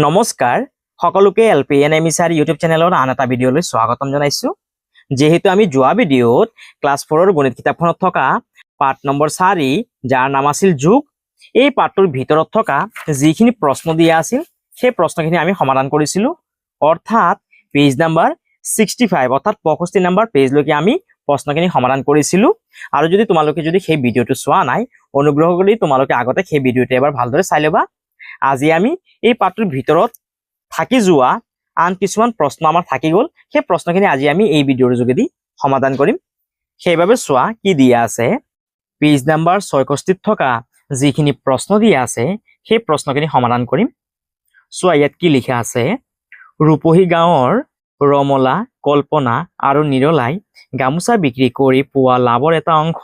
নমস্কাৰ সকলোকে এলপিএনএম sir YouTube চেনেলৰ আন এটা ভিডিঅলৈ স্বাগতম জনাইছো। যেহেতু আমি যোৱা ভিডিঅ'ত ক্লাছ 4ৰ গণিত কিতাপখনত থকা পাঠ নম্বৰ 4 যাৰ নাম আছিল যোগ, এই পাঠটোৰ ভিতৰত থকা যিখিনি প্ৰশ্ন দিয়া আছিল সেই প্ৰশ্নখিনি আমি সমাধান কৰিছিলো। অৰ্থাৎ পেজ নাম্বাৰ 65 অৰ্থাৎ 65 নম্বৰ পেজলৈকে আমি প্ৰশ্নখিনি সমাধান কৰিছিলো। আৰু যদি তোমালোকে সেই ভিডিঅ'টো চোৱা নাই, অনুগ্ৰহ কৰি তোমালোকে আগতে সেই ভিডিঅ'টো এবাৰ ভালদৰে চাই ল'বা। আজি আমি এই পাঠটোৰ ভিতৰত থাকি যোৱা আন কিছুমান প্ৰশ্ন আমাৰ থাকি গ'ল, সেই প্ৰশ্নখিনি আজি আমি এই ভিডিঅ'ৰ যোগেদি সমাধান কৰিম। সেইবাবে চোৱা কি দিয়া আছে। পেজ নাম্বাৰ 66 থকা যিখিনি প্ৰশ্ন দিয়া আছে সেই প্ৰশ্নখিনি সমাধান কৰিম। চোৱা ইয়াত কি লিখা আছে। ৰূপহী গাঁৱৰ ৰমলা, কল্পনা আৰু নিৰলাই গামোচা বিক্ৰী কৰি পোৱা লাভৰ এটা অংশ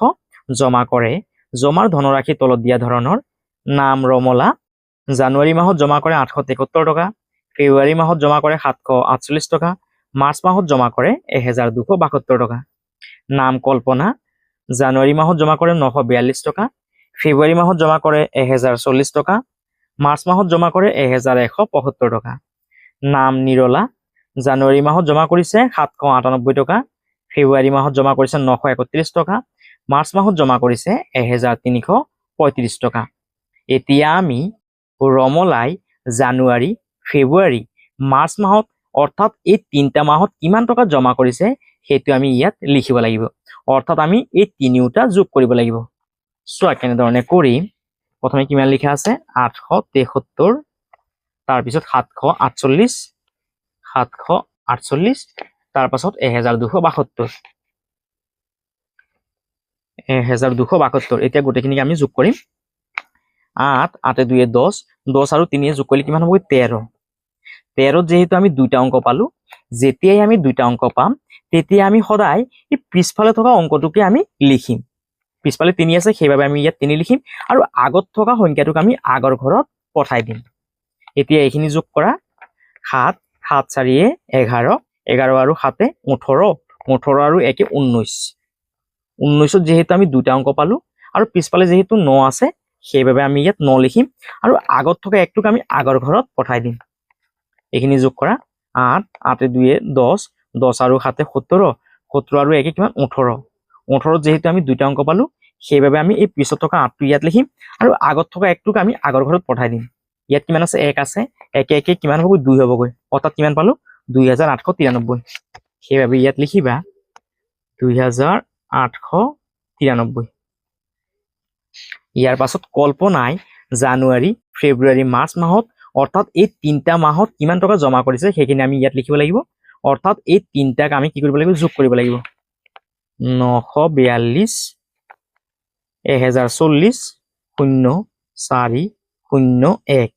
জমা কৰে। জমাৰ ধনৰাশি তলত দিয়া ধৰণৰ। নাম ৰমলা, জানুৱাৰী মাহত জমা কৰে 873 টকা, ফেব্ৰুৱাৰী মাহত জমা কৰে 748 টকা, মাৰ্চ মাহত জমা কৰে 1272 টকা। নাম কল্পনা, জানুৱাৰী মাহত জমা কৰে 942 টকা, ফেব্ৰুৱাৰী মাহত জমা কৰে 1040 টকা, মাৰ্চ মাহত জমা কৰে 1175 টকা। নাম নিৰলা, জানুৱাৰী মাহত জমা কৰিছে 798 টকা, ফেব্ৰুৱাৰী মাহত জমা কৰিছে 931 টকা, মাৰ্চ মাহত জমা কৰিছে 1335 টকা। এতিয়া আমি ৰমলাই জানুৱাৰী, ফেব্ৰুৱাৰী, মাৰ্চ মাহত অৰ্থাৎ এই তিনিটা মাহত কিমান টকা জমা কৰিছে সেইটো আমি ইয়াত লিখিব লাগিব। অৰ্থাৎ আমি এই তিনিওটা যোগ কৰিব লাগিব। চোৱা কেনেধৰণে কৰিম। প্ৰথমে কিমান লিখা আছে 873, তাৰপিছত 748, 748, তাৰপাছত 1272, 1272। এতিয়া গোটেইখিনিক আমি যোগ কৰিম। 8, 8 2 10, 10 আৰু 3 যোগ কৰিলে কিমান হ'ব 13। 13ত যেহেতু আমি দুইটা অংক পালো, যেতিয়াই আমি দুইটা অংক পাম তেতিয়া আমি সদায় এই পিছফালে থকা অংকটোকে আমি লিখিম। পিছফালে 3 আছে সেইবাবে আমি ইয়াত 3 লিখিম আৰু আগত থকা সংখ্যাটোক আমি আগৰ ঘৰত পঠাই দিম। এতিয়া এইখিনি যোগ কৰা। 7, 7 4 11, 11 আৰু 7 18, 18 আৰু 1 19। 19ত যেহেতু আমি দুইটা অংক পালো আৰু পিছফালে যেহেতু 9 আছে সেইবাবে আমি ইয়াত 9 লিখিম আৰু আগত থকা একটোক আমি আগৰ ঘৰত পঠাই দিম। এইখিনি যোগ কৰা। 8, 8 2 10, 10 আৰু 7 17, 17 আৰু 1 কিমান 18। 18ত যেহেতু আমি দুইটা অংক পালো সেইবাবে আমি এই পিছত থকা 8টো ইয়াত লিখিম আৰু আগত থকা একটোক আমি আগৰ ঘৰত পঠাই দিম। ইয়াত কিমান আছে 1 আছে, 1 1 কিমান হ'ব 2 হ'বগৈ। অৰ্থাৎ কিমান পালো 2893। সেইবাবে ইয়াত লিখিবা 2893। ইয়াৰ পাছত কল্পনাই জানুৱাৰী, ফেব্ৰুৱাৰী, মাৰ্চ মাহত অৰ্থাৎ এই তিনিটা মাহত কিমান টকা জমা কৰিছে সেইখিনি আমি ইয়াত লিখিব লাগিব। অৰ্থাৎ এই তিনিটাক আমি কি কৰিব লাগিব যোগ কৰিব লাগিব। 942, 1040, 0 4 0 1,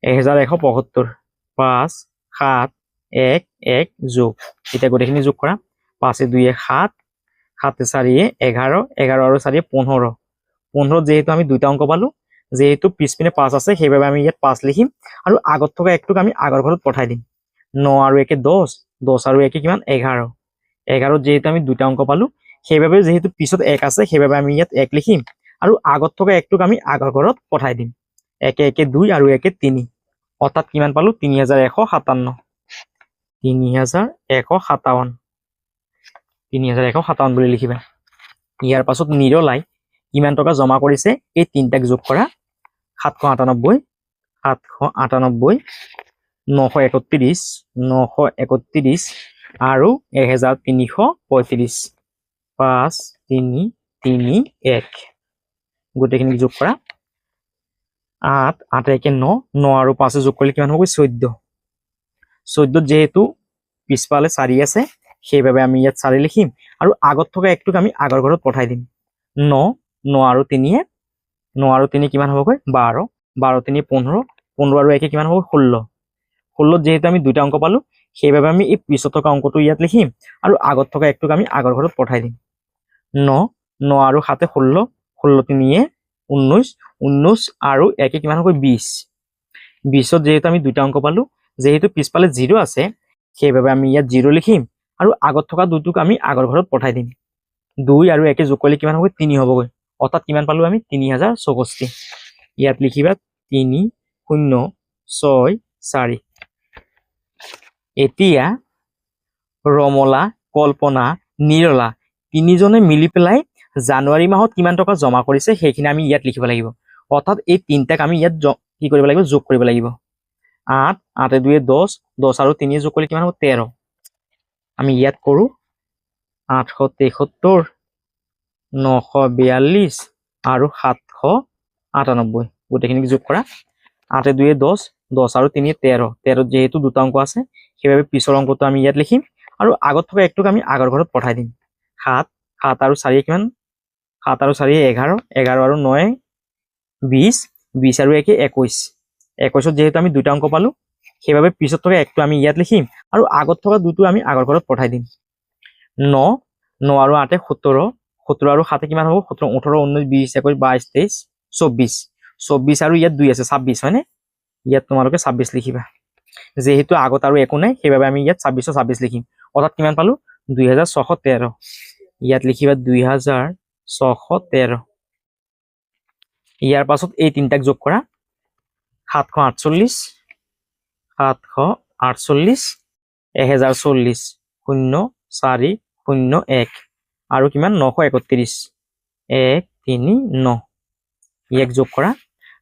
1175, 5 7 1 1 যোগ। এতিয়া গোটেইখিনি যোগ কৰা। 5 2 7, 7 4 11, 11 আৰু 4 15। 15ত যেহেতু আমি দুইটা অংক পালো, যেহেতু পিছপিনে 5 আছে সেইবাবে আমি ইয়াত 5 লিখিম আৰু আগত থকা একটোক আমি আগৰ ঘৰত পঠাই দিম। 9 আৰু 1 10, 10 আৰু 1 কিমান 11। 11ত যেহেতু আমি দুইটা অংক পালো সেইবাবে যেহেতু পিছত 1 আছে সেইবাবে আমি ইয়াত 1 লিখিম আৰু আগত থকা একটোক আমি আগৰ ঘৰত পঠাই দিম। 1 1 2 আৰু 1 3। অৰ্থাৎ কিমান পালো 3157। 3157, 3157 বুলি লিখিবা। ইয়াৰ পাছত নিৰলাই কিমান টকা জমা কৰিছে এই তিনিটাক যোগ কৰা। 798, 798, 931, 931 আৰু 1335। 5 3 3 1 গোটেইখিনি যোগ কৰা। 8 8 1 9, 9 আৰু 5 যোগ কৰিলে কিমান হ'ব 14। 14ত যেহেতু পিছফালে 4 আছে সেইবাবে আমি ইয়াত 4 লিখিম আৰু আগত থকা একটোক আমি আগৰ ঘৰত পঠাই দিম। 9 9 আৰু 3, 9 আৰু 3 কিমান হ'বগৈ 12, 12 3 15, 15 আৰু 1 কিমান হ'ব 16। 16ত যেহেতু আমি দুইটা অংক পালো সেইবাবে আমি এই পিছত থকা অংকটো ইয়াত লিখিম আৰু আগত থকা একটোক আমি আগৰ ঘৰত পঠাই দিম। 9 9 আৰু 7 16, 16 3 19, 19 আৰু 1 কিমান হ'ব 20। 20ত যেহেতু আমি দুইটা অংক পালো, যেহেতু পিছফালে 0 আছে সেইবাবে আমি ইয়াত 0 লিখিম আৰু আগত থকা দুটোক আমি আগৰ ঘৰত পঠাই দিম। 2 আৰু 1 যোগ কৰিলে কিমান হ'ব 3 হ'বগৈ। অৰ্থাৎ কিমান পালো আমি 3064। ইয়াত লিখিবা 3 0 6 4 এতিয়া ৰমলা কল্পনা নিৰলা তিনিজনে মিলি পেলাই জানুৱাৰী মাহত কিমান টকা জমা কৰিছে সেইখিনি আমি ইয়াত লিখিব লাগিব অৰ্থাৎ এই তিনটাক আমি ইয়াত কি কৰিব লাগিব যোগ কৰিব লাগিব 8 8 2 10 10 আৰু 3 যোগ কৰিলে কিমান হ'ব 13 আমি ইয়াত কৰো 873 942 আৰু 798 গোটেইখিনিক যোগ কৰা 8 2 10 10 আৰু 3 13 13 যেহেতু দুটা অংক আছে সেইভাবে পিছৰ অংকটো আমি ইয়াত লিখিম আৰু আগত থকা একটোক আমি আগৰ ঘৰত পঠাই দিম 7 7 আৰু 4 কিমান 7 আৰু 4 11 11 আৰু 9 20 20 আৰু 1 21 21 যেহেতু আমি দুটা অংক পালো সেইভাবে পিছত থকা একটো আমি ইয়াত লিখিম আৰু আগত থকা দুটো আমি আগৰ ঘৰত পঠাই দিম 9 9 আৰু 8 17 17 আৰু 7 কিমান হ'ব 17 18 19 20 21 22 23 24 আৰু ইয়াত 2 আছে 26 হয়নে ইয়াত তোমালোকে 26 লিখিবা যেহেতু আগত আৰু একো নাই সেইভাবে আমি ইয়াত 26 26 লিখিম অৰ্থাৎ কিমান পালো 2613 ইয়াত লিখিবা 2613 ইয়াৰ পাছত এই তিনটাক যোগ কৰা 748 748 1040 0401 আৰু কিমান 931 139 ইয়াক যোগ কৰা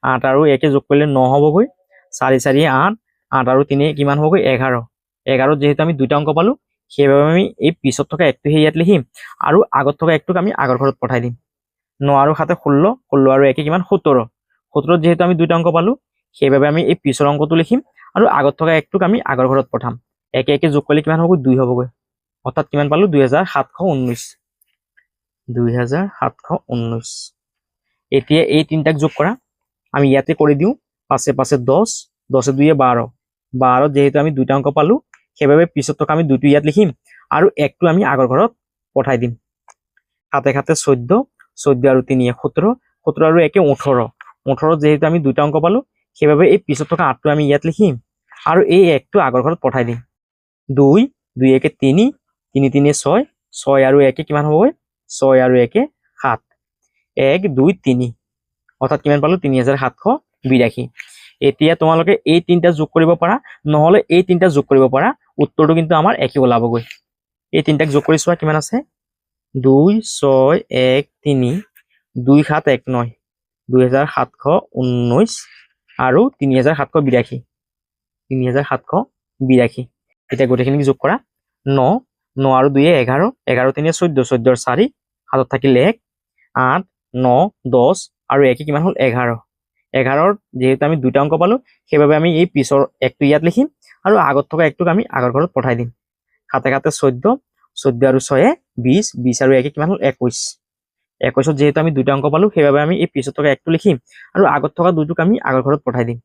8 আৰু 1 যোগ কৰিলে 9 হ'বগৈ 4 4 8 8 আৰু 3 কিমান হ'বগৈ 11 11 যেহেতু আমি দুটা অংক পালো সেইভাবে আমি এই পিছত থকা একটো ইয়াত লিখিম আৰু আগত থকা একটোক আমি আগৰ ঘৰত পঠাই দিম 9 আৰু 7 16 16 আৰু 1 কিমান 17 17 যেহেতু আমি দুটা অংক পালো সেইভাবে আমি এই পিছৰ অংকটো লিখিম আৰু আগত থকা একটোক আমি আগৰ ঘৰত পঠাম 1 1 যোগ কৰিলে কিমান হ'বগৈ 2 হ'বগৈ অৰ্থাৎ কিমান পালো 2719 2719 এতিয়া এই তিনটাক যোগ কৰা আমি ইয়াতে কৰি দিও পাছে পাছে 10 10 2 12 12 যেহেতু আমি দুটা অংক পালো সেইভাবে পিছত থকা আমি দুটো ইয়াত লিখিম আৰু একটো আমি আগৰ ঘৰত পঠাই দিম 7 7 14 14 আৰু 3 17 17 আৰু 1 18 18 যেহেতু আমি দুটা অংক পালো সেইভাবে এই পিছত থকা 8টো আমি ইয়াত লিখিম আৰু এই একটো আগৰ ঘৰত পঠাই দিম 2 2 1 3 3 3 6 6 আৰু 1 কিমান হ'ব 6 আৰু 1 7 1 2 3 অৰ্থাৎ কিমান পালো 3782 এতিয়া তোমালোকে এই তিনটা যোগ কৰিব পাৰা নহলে এই তিনটা যোগ কৰিব পাৰা উত্তৰটো কিন্তু আমাৰ একই ওলাবগৈ এই তিনটাক যোগ কৰি চোৱা কিমান আছে 2 6 1 3 2 7 1 9 2719 আৰু 3782 3782 এতিয়া গোটেইখিনিক যোগ কৰা 9 9 আৰু 2 11 11 3 14 14 4 হাতত থাকিল 1 8 9 10 আৰু 1 কিমান হল 11 11 যেহেতু আমি দুটা অংক পালো সেইভাবে আমি এই পিছৰ একটো ইয়াত লিখিম আৰু আগত থকা একটোক আমি আগৰ ঘৰত পঠাই দিম 7 7 14 14 আৰু 6 20 20 আৰু 1 কিমান হল 21 21 যেহেতু আমি দুটা অংক পালো সেইভাবে আমি এই পিছত থকা একটো লিখিম আৰু আগত থকা দুটোক আমি আগৰ ঘৰত পঠাই দিম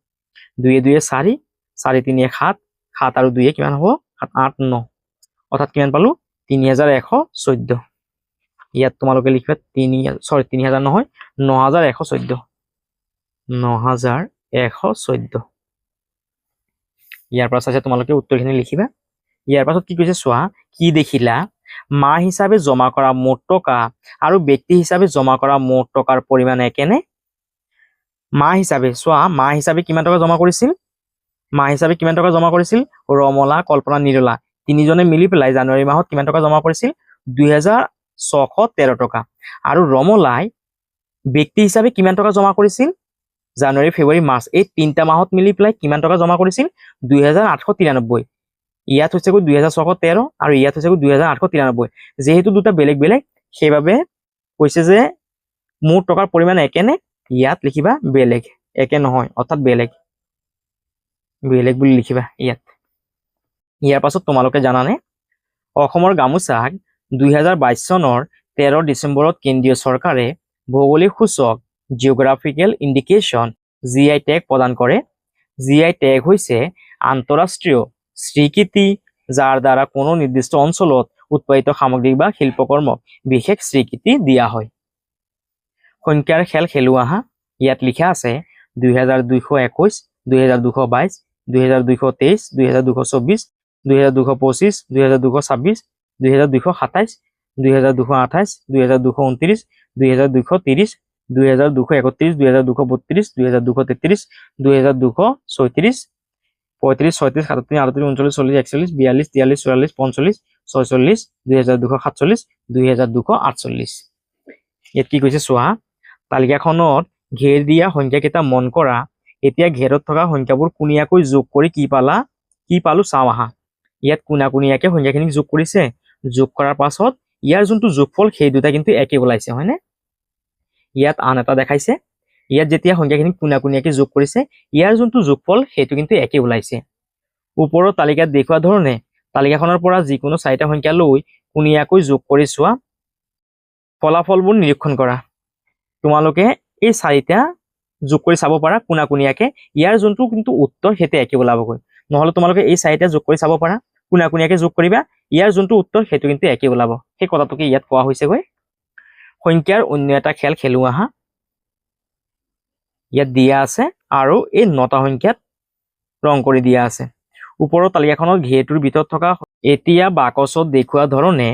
2 2 4 4 3 7 7 আৰু 2 কিমান হ'ব 8 9 অৰ্থাৎ কিমান পালো 3114 ইয়াত তোমালোকে লিখিবা 3000 নহয় 9114 9114 ইয়াৰ পৰা চাইছে তোমালোকে উত্তৰখিনি লিখিবা ইয়াৰ পাছত কি কৈছে চোৱা কি দেখিলা মাহ হিচাপে জমা কৰা মুঠ টকা আৰু ব্যক্তি হিচাপে জমা কৰা মুঠ টকাৰ পৰিমাণ একেনে মাহ হিচাপে চোৱা মাহ হিচাপে কিমান টকা জমা কৰিছিল মাহ হিচাপে কিমান টকা জমা কৰিছিল ৰমলা কল্পনা নিৰলা তিনিজনে মিলি পেলাই জানুৱাৰী মাহত কিমান টকা জমা কৰিছিল 2613 টকা আৰু ৰমলাই ব্যক্তি হিচাপে কিমান টকা জমা কৰিছিল জানুৱাৰী ফেব্ৰুৱাৰী মাৰ্চ এই তিনটা মাহত মিলি পেলাই কিমান টকা জমা কৰিছিল 2893 ইয়াত হৈছে 2613 আৰু ইয়াত হৈছে 2893 যেহেতু দুটা বেলেগ বেলেগ সেইভাবে কৈছে যে মুঠ টকাৰ পৰিমাণ একেনে ইয়াত লিখিবা বেলেগ একে নহয় অৰ্থাৎ বেলেগ বেলেগ বুলি লিখিবা ইয়াৰ পাছত তোমালোকে জানানে অসমৰ গামোচাক 2022 চনৰ 13 ডিচেম্বৰত কেন্দ্ৰীয় চৰকাৰে ভৌগোলিক সূচক জিঅগ্ৰাফিকেল ইণ্ডিকেশ্যন GI টেগ প্ৰদান কৰে GI টেগ হৈছে আন্তঃৰাষ্ট্ৰীয় স্বীকৃতি যাৰ দ্বাৰা কোনো নিৰ্দিষ্ট অঞ্চলত উৎপাদিত সামগ্ৰী বা শিল্পকৰ্মক বিশেষ স্বীকৃতি দিয়া হয় সংখ্যাৰ খেল খেলো আহা ইয়াত লিখা আছে 2221 2222 2223 2224 2225 2226 2227 2228 2229 2230 2231 2232 2233 2236 35, 36, 37, 38, 39, 40, 41, 42, 43, 44, 45, 46, 2247, 2248। ইয়াত কি কৈছে চোৱা, তালিকাখনত ঘেৰ দিয়া সংখ্যাকেইটা মন কৰা। এতিয়া ঘেৰত থকা সংখ্যাবোৰ কোণীয়াকৈ যোগ কৰি কি পালো চাওঁ আহা। ইয়াত কোণীয়াকৈ সংখ্যাখিনি যোগ কৰিছে। যোগ কৰাৰ পাছত ইয়াৰ যোনটো যোগফল সেই দুটা কিন্তু একে ওলাইছে, হয়নে? ইয়াত আন এটা দেখাইছে, ইয়াত যেতিয়া সংখ্যাখিনি কোণীয়াকৈ যোগ কৰিছে ইয়াৰ যোনটো যোগফল সেইটো কিন্তু একে ওলাইছে। ওপৰৰ তালিকাত দেখুওৱা ধৰণে তালিকাখনৰ পৰা যিকোনো 4টা সংখ্যা লৈ কোণীয়াকৈ যোগ কৰি চোৱা। ফলাফলবোৰ নিৰীক্ষণ কৰা। তোমালোকে এই 4টা যোগ কৰি চাব পাৰা কোণীয়াকৈ, ইয়াৰ যোনটো কিন্তু উত্তৰ সেইটো একে ওলাবগৈ। নহলে তোমালোকে এই 4টা যোগ কৰি চাব পাৰা, কোণীয়াকৈ যোগ কৰিবা, ইয়াৰ যোনটো উত্তৰ সেইটো কিন্তু একে ওলাব। সেই কথাটোকে ইয়াত কোৱা হৈছেগৈ। সংখ্যাৰ অন্য এটা খেল খেলো আহা। ইয়াত দিয়া আছে আৰু এই 9টা সংখ্যাত ৰং কৰি দিয়া আছে। ওপৰৰ তালিকাখনৰ ঘেৰটোৰ ভিতৰত থকা এতিয়া বাকচত দেখুওৱা ধৰণে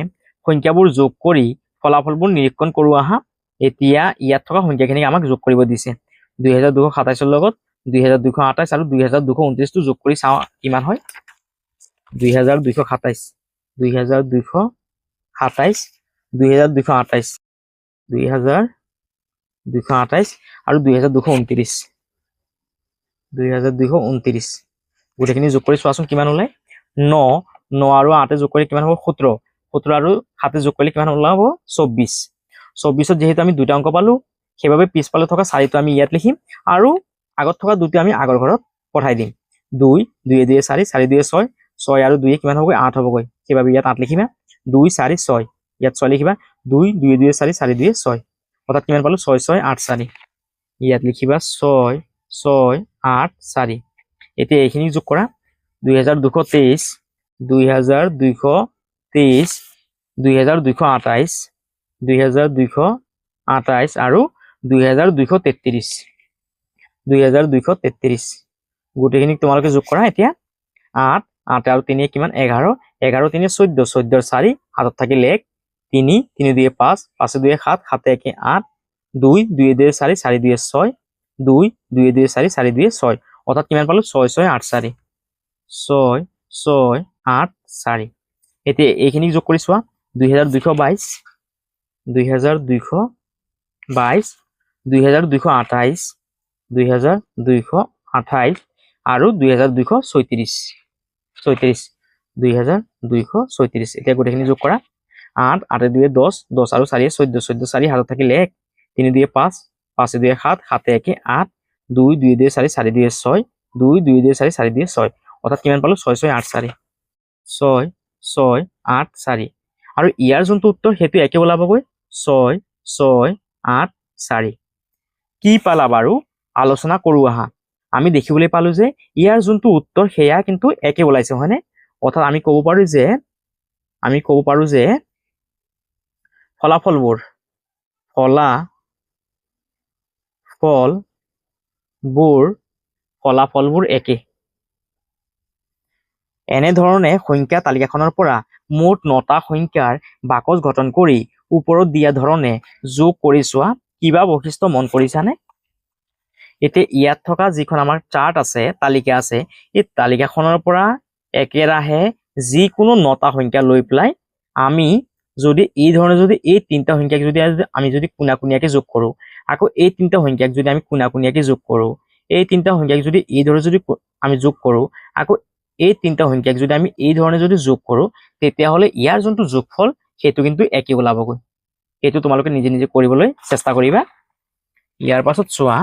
সংখ্যাবোৰ যোগ কৰি ফলাফলবোৰ নিৰীক্ষণ কৰো আহা। এতিয়া ইয়াত থকা সংখ্যাখিনিক আমাক যোগ কৰিব দিছে। 2227 লগত 2228 আৰু 2229 যোগ কৰি চাওঁ কিমান হয়। 2227, 2227, 2228, 2228 আৰু 2229, 2229 গোটেইখিনি যোগ কৰি চোৱাচোন কিমান ওলাই। 9 আৰু 8 যোগ কৰি কিমান হ'ব? 17 আৰু 7 যোগ কৰিলে কিমান ওলাব? 24। 24ত যেহেতু আমি 2টা অংক পালো, সেইবাবে পিছফালে থকা 4টো আমি ইয়াত লিখিম আৰু আগত থকা 2টো আমি আগৰ ঘৰত পঠাই দিম। 2, 2 2 4, 4 2 6, 6 আৰু 2 কিমান হ'বগৈ? 8 হ'বগৈ। সেইবাবে ইয়াত 8 লিখিবা। 2 4 6, ইয়াত 6 লিখিবা। 2 2 2 4, 4 2 6, অৰ্থাৎ কিমান পালো? 6 6 8 4। ইয়াত লিখিবা 6 6 8 4। এতিয়া এইখিনি যোগ কৰা। 2223, 2223, 2228, 2228 আৰু 2233, 2233 গোটেইখিনিক তোমালোকে যোগ কৰা। এতিয়া 8 8 আৰু 3 কিমান? 11, 11 3 14, 14 4 হাতত থাকিল 1, 3 3 2 5, 5 2 7, 7 1 8, 2 2 2 4, 4 2 6, 2 2 2 4, 4 2 6, অৰ্থাৎ কিমান পালো? 6 6 8 4, 6 6 8 4। এতিয়া এইখিনিক যোগ কৰি চোৱা। 2222, 2222, 2228, 2228 আৰু 2236, 2236। এতিয়া গোটেইখিনি যোগ কৰা। 8 8 2 10, 10 আৰু 4 14, 14 4 হাতত থাকিল 1, 3 2 5, 5 2 7, 7 1 8, 2 2 2 4, 4 2 6, 2 2 2 4, 4 2 6, অৰ্থাৎ কিমান পালো? 6 6 8 4, 6 6 8 4 আৰু ইয়াৰ যোনটো উত্তৰ সেইটো একে ওলাবগৈ। 6 6 8 4। কি পালা বাৰু? আলোচনা কৰো আহা। আমি দেখিবলৈ পালো যে ইয়াৰ যোনটো উত্তৰ সেয়া কিন্তু একে ওলাইছে, হয়নে? অৰ্থাৎ আমি ক'ব পাৰো যে ফলাফলবোৰ একে। এনেধৰণে সংখ্যা তালিকাখনৰ পৰা মুঠ 9টা সংখ্যাৰ বাকচ গঠন কৰি ওপৰত দিয়া ধৰণে যোগ কৰি চোৱা। কিবা বৈশিষ্ট্য মন কৰিছানে? এতিয়া ইয়াত থকা যিখন আমাৰ চাৰ্ট আছে, তালিকা আছে, এই তালিকাখনৰ পৰা একেৰাহে যিকোনো 9টা সংখ্যা লৈ পেলাই আমি যদি এই ধৰণে যদি এই 3টা সংখ্যাক যদি আমি যদি কোণীয়াকৈ যোগ কৰো, আকৌ এই 3টা সংখ্যাক যদি আমি কোণীয়াকৈ যোগ কৰো, এই 3টা সংখ্যাক যদি এই ধৰণে যদি আমি যোগ কৰো, আকৌ এই 3টা সংখ্যাক যদি আমি এই ধৰণে যদি যোগ কৰো, তেতিয়াহ'লে ইয়াৰ যোনটো যোগফল সেইটো কিন্তু একে ওলাবগৈ। এইটো তোমালোকে নিজে নিজে কৰিবলৈ চেষ্টা কৰিবা। ইয়াৰ পাছত চোৱা,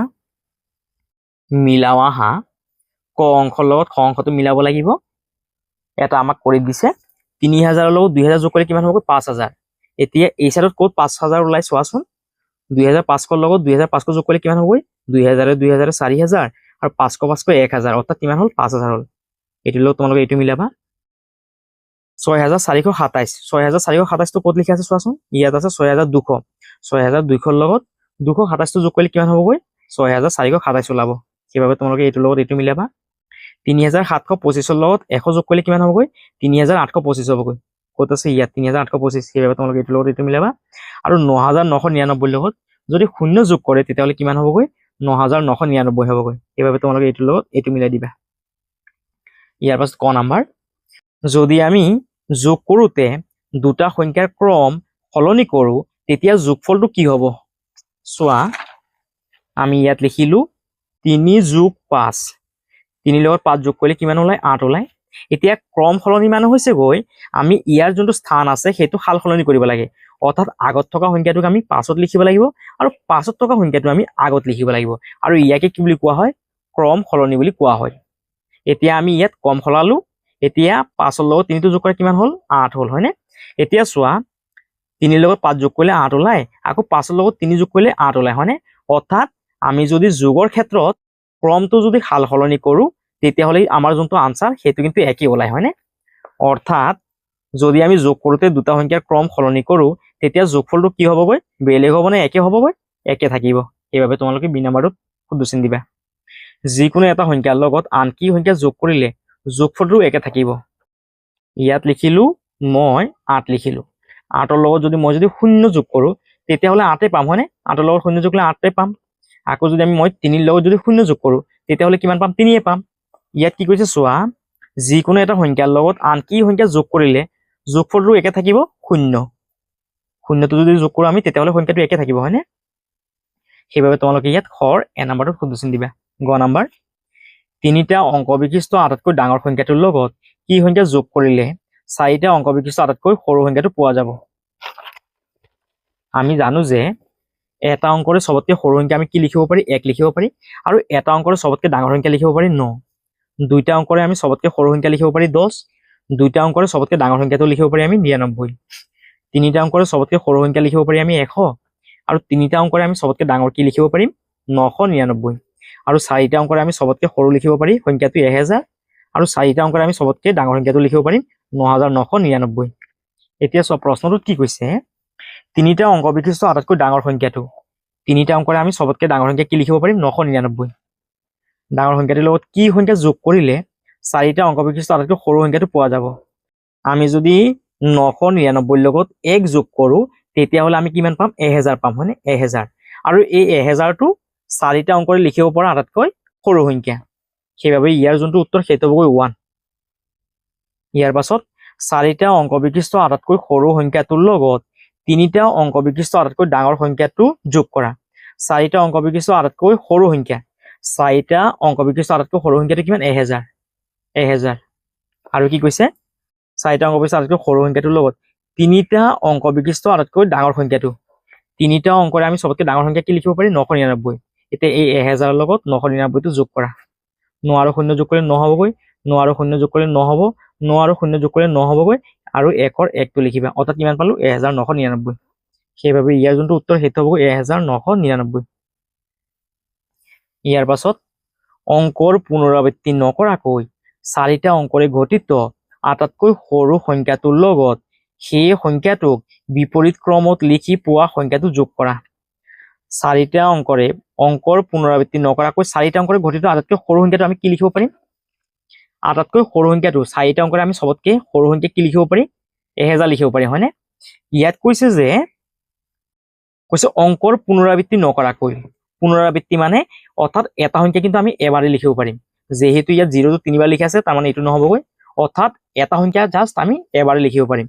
মিলাও আহা। ক অংশৰ লগত খ অংশটো মিলাব লাগিব। এটা আমাক কৰি দিছে। 3000 লগত 2000 যোগ কৰি কিমান হ'ব? 5000। এতিয়া এই চাইডত ক'ত 5000 ওলাই চোৱাচোন। 2500 লগত 2500 যোগ কৰি কিমান হ'ব? 2000 2000 4000 আৰু 500 500 1000, অৰ্থাৎ কিমান হ'ল? 5000 হ'ল। এইটো লগত তোমালোকে এইটো মিলাবা। 6427, 6427টো ক'ত লিখা আছে চোৱাচোন। ইয়াত আছে 6200, 6200 লগত 227টো যোগ কৰিলে কিমান হ'বগৈ? 6427 ওলাব। সেইবাবে তোমালোকে এইটোৰ লগত এইটো মিলাবা। 3725 লগত 100 যোগ কৰিলে কিমান হ'বগৈ? 3825 হ'বগৈ। ক'ত আছে? ইয়াত 3825। সেইবাবে তোমালোকে এইটোৰ লগত এইটো মিলাবা। আৰু 9999 লগত যদি 0 যোগ কৰে তেতিয়াহ'লে কিমান হ'বগৈ? 9999 হ'বগৈ। সেইবাবে তোমালোকে এইটোৰ লগত এইটো মিলাই দিবা। ইয়াৰ পাছত ক নাম্বাৰ, যদি আমি যোগ কৰোঁতে দুটা সংখ্যাৰ ক্ৰম সলনি কৰোঁ তেতিয়া যোগফলটো কি হ'ব? চোৱা, আমি ইয়াত লিখিলো 3 যোগ 5, 3 লগত 5 যোগ কৰিলে কিমান ওলায়? 8 ওলায়। এতিয়া ক্ৰম সলনি মানে হৈছে গৈ আমি ইয়াৰ যোনটো স্থান আছে সেইটো সাল সলনি কৰিব লাগে, অৰ্থাৎ আগত থকা সংখ্যাটোক আমি 5ত লিখিব লাগিব আৰু 5ত থকা সংখ্যাটো আমি আগত লিখিব লাগিব, আৰু ইয়াকে কি বুলি কোৱা হয়? ক্ৰম সলনি বুলি কোৱা হয়। এতিয়া আমি ইয়াত ক্ৰম সলালো, এতিয়া 5ৰ লগত 3টো যোগ কৰা কিমান হ'ল? 8 হ'ল, হয়নে? এতিয়া চোৱা, 3 লগত 5 যোগ কৰিলে 8 ওলায়, আকৌ 5ৰ লগত 3 যোগ কৰিলে 8 ওলায়, হয়নে? অৰ্থাৎ আমি যদি যোগৰ ক্ষেত্ৰত ক্ৰমটো যদি সাল সলনি কৰোঁ তেতিয়াহ'লে আমাৰ যোনটো আনসাৰ সেইটো কিন্তু একেই ওলায়, হয়নে? অৰ্থাৎ যদি আমি যোগ কৰোঁতে দুটা সংখ্যাৰ ক্ৰম সলনি কৰোঁ তেতিয়া যোগফলটো কি হ'বগৈ? বেলেগ হ'ব নে একে হ'বগৈ? একে থাকিব। সেইবাবে তোমালোকে বি নাম্বাৰটোত শুদ্ধ চিন দিবা। যিকোনো এটা সংখ্যাৰ লগত আন কি সংখ্যা যোগ কৰিলে যোগফলটো একে থাকিব। ইয়াত লিখিলো মই 8 লিখিলো, 8ৰ লগত যদি মই 0 যোগ কৰোঁ তেতিয়াহ'লে 8 পাম, হয়নে? 8ৰ লগত 0 যোগ কৰিলে 8 পাম। আকৌ যদি মই 3ৰ লগত 0 যোগ কৰোঁ তেতিয়াহ'লে কিমান পাম? 3 পাম। ইয়াত কি কৈছে চোৱা, যিকোনো এটা সংখ্যাৰ লগত আন কি সংখ্যা যোগ কৰিলে যোগফলটো একে থাকিব? 0। 0টো যদি যোগ কৰোঁ আমি তেতিয়াহ'লে সংখ্যাটো একে থাকিব, হয়নে? সেইবাবে তোমালোকে ইয়াত খৰ এ নাম্বাৰটোত শুদ্ধ চিন দিবা। গ নাম্বাৰ, 3টা অংক বিশিষ্ট আটাইতকৈ ডাঙৰ সংখ্যাটোৰ লগত কি সংখ্যা যোগ কৰিলে 4টা অংক বিশিষ্ট আটাইতকৈ সৰু সংখ্যাটো পোৱা যাব? আমি জানো যে এটা অংকৰে সবতকৈ সৰু সংখ্যা আমি কি লিখিব পাৰি? 1 লিখিব পাৰি, আৰু এটা অংকৰে সবতকৈ ডাঙৰ সংখ্যা লিখিব পাৰি 9। দুইটা অংকৰে আমি সবতকৈ সৰু সংখ্যা লিখিব পাৰি 10, দুইটা অংকৰে সবতকৈ ডাঙৰ সংখ্যাটো লিখিব পাৰি আমি 99, তিনিটা অংকৰে সবতকৈ সৰু সংখ্যা লিখিব পাৰি আমি 100, আৰু তিনিটা অংকৰে আমি সবতকৈ ডাঙৰ কি লিখিব পাৰিম? 999, আৰু 4টা অংকৰে আমি সবতকৈ সৰু লিখিব পাৰি সংখ্যাটো 1000, আৰু 4টা অংকৰে আমি সবতকৈ ডাঙৰ সংখ্যাটো লিখিব পাৰিম 9999। এতিয়া চোৱা, প্ৰশ্নটোত কি কৈছে? 3টা অংক বিশিষ্ট আটাইতকৈ ডাঙৰ সংখ্যাটো, 3টা অংকৰে আমি সবতকৈ ডাঙৰ সংখ্যা কি লিখিব পাৰিম? 999। ডাঙৰ সংখ্যাটোৰ লগত কি সংখ্যা যোগ কৰিলে 4টা অংক বিশিষ্ট আটাইতকৈ সৰু সংখ্যাটো পোৱা যাব? আমি যদি 999ৰ লগত 1 যোগ কৰোঁ তেতিয়াহ'লে আমি কিমান পাম? 1000 পাম, হয়নে? 1000, আৰু এই 1000টো 4টা অংকৰে লিখিব পৰা আটাইতকৈ সৰু সংখ্যা। সেইবাবে ইয়াৰ যোনটো উত্তৰ সেইটো হ'বগৈ 1। ইয়াৰ পাছত 4টা অংক বিশিষ্ট আটাইতকৈ সৰু সংখ্যাটোৰ লগত 3টা অংক বিশিষ্ট আটাইতকৈ ডাঙৰ সংখ্যাটো যোগ কৰা। 4টা অংক বিশিষ্ট আটাইতকৈ সৰু সংখ্যা, 4টা অংক বিশিষ্ট আটাইতকৈ সৰু সংখ্যাটো কিমান? 1000। 1000, আৰু কি কৈছে? 4টা অংক বিশিষ্ট আটাইতকৈ সৰু সংখ্যাটোৰ লগত 3টা অংক বিশিষ্ট আটাইতকৈ ডাঙৰ সংখ্যাটো, 3টা অংকৰে আমি সবতকৈ ডাঙৰ সংখ্যা কি লিখিব পাৰি? 999। এতিয়া এই 1000ৰ লগত 999টো যোগ কৰা। 9 আৰু 0 যোগ কৰিলে 9 হ'বগৈ, 9 আৰু 0 যোগ কৰিলে 9 হ'ব, 9 আৰু 0 যোগ কৰিলে 9 হ'বগৈ, আৰু 1ৰ 1টো লিখিবা, অৰ্থাৎ কিমান পালো? 1999। সেইবাবে ইয়াৰ যোনটো উত্তৰ সেইটো হ'বগৈ 1999। ইয়াৰ পাছত, অংকৰ পুনৰাবৃত্তি নকৰাকৈ 4টা অংকৰে গঠিত আটাইতকৈ সৰু সংখ্যাটোৰ লগত সেই সংখ্যাটোক বিপৰীত ক্ৰমত লিখি পোৱা সংখ্যাটো যোগ কৰা। 4টা অংকৰ পুনৰাবৃত্তি নকৰাকৈ 4টা অংকৰে গঠিত আটাইতকৈ সৰু সংখ্যাটো আমি কি লিখিব পাৰিম? আটাইতকৈ সৰু সংখ্যাটো 4টা অংকৰে আমি সবতকৈ সৰু সংখ্যা কি লিখিব পাৰিম? 1000 লিখিব পাৰিম, হয়নে? ইয়াত কৈছে যে অংকৰ পুনৰাবৃত্তি নকৰাকৈ। পুনৰাবৃত্তি মানে অৰ্থাৎ এটা সংখ্যা কিন্তু আমি এবাৰে লিখিব পাৰিম। যেহেতু ইয়াত 0টো 3বাৰ লিখা আছে, তাৰমানে এইটো নহ'বগৈ, অৰ্থাৎ এটা সংখ্যা জাষ্ট আমি এবাৰে লিখিব পাৰিম।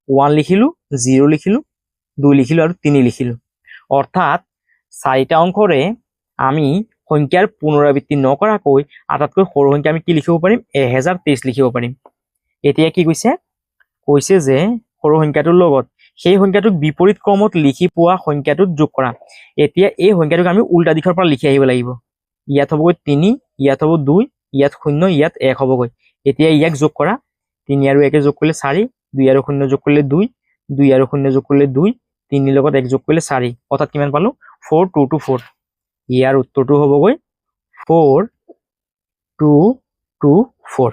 1 লিখিলো, 0 লিখিলো, 2 লিখিলো, আৰু 3 লিখিলো। অৰ্থাৎ 4টা অংকৰে আমি সংখ্যাৰ পুনৰাবৃত্তি নকৰাকৈ আটাইতকৈ সৰু সংখ্যা আমি কি লিখিব পাৰিম? 1023 লিখিব পাৰিম। এতিয়া কি কৈছে? কৈছে যে সৰু সংখ্যাটোৰ লগত সেই সংখ্যাটোক বিপৰীত ক্ৰমত লিখি পোৱা সংখ্যাটোত যোগ কৰা। এতিয়া এই সংখ্যাটোক আমি উল্টা দিশৰ পৰা লিখি আহিব লাগিব। ইয়াত হ'বগৈ 3, ইয়াত হ'ব 2, ইয়াত 0, ইয়াত 1 হ'বগৈ। এতিয়া ইয়াক যোগ কৰা, 3 আৰু 1 যোগ কৰিলে 4, 2 আৰু 0 যোগ কৰিলে 2, 2 আৰু 0 যোগ কৰিলে 2, 3 লগত 1 যোগ কৰিলে 4, অৰ্থাৎ কিমান পালো? 4 2 2 4। ইয়াৰ উত্তৰটো হ'বগৈ 4 2 2 4।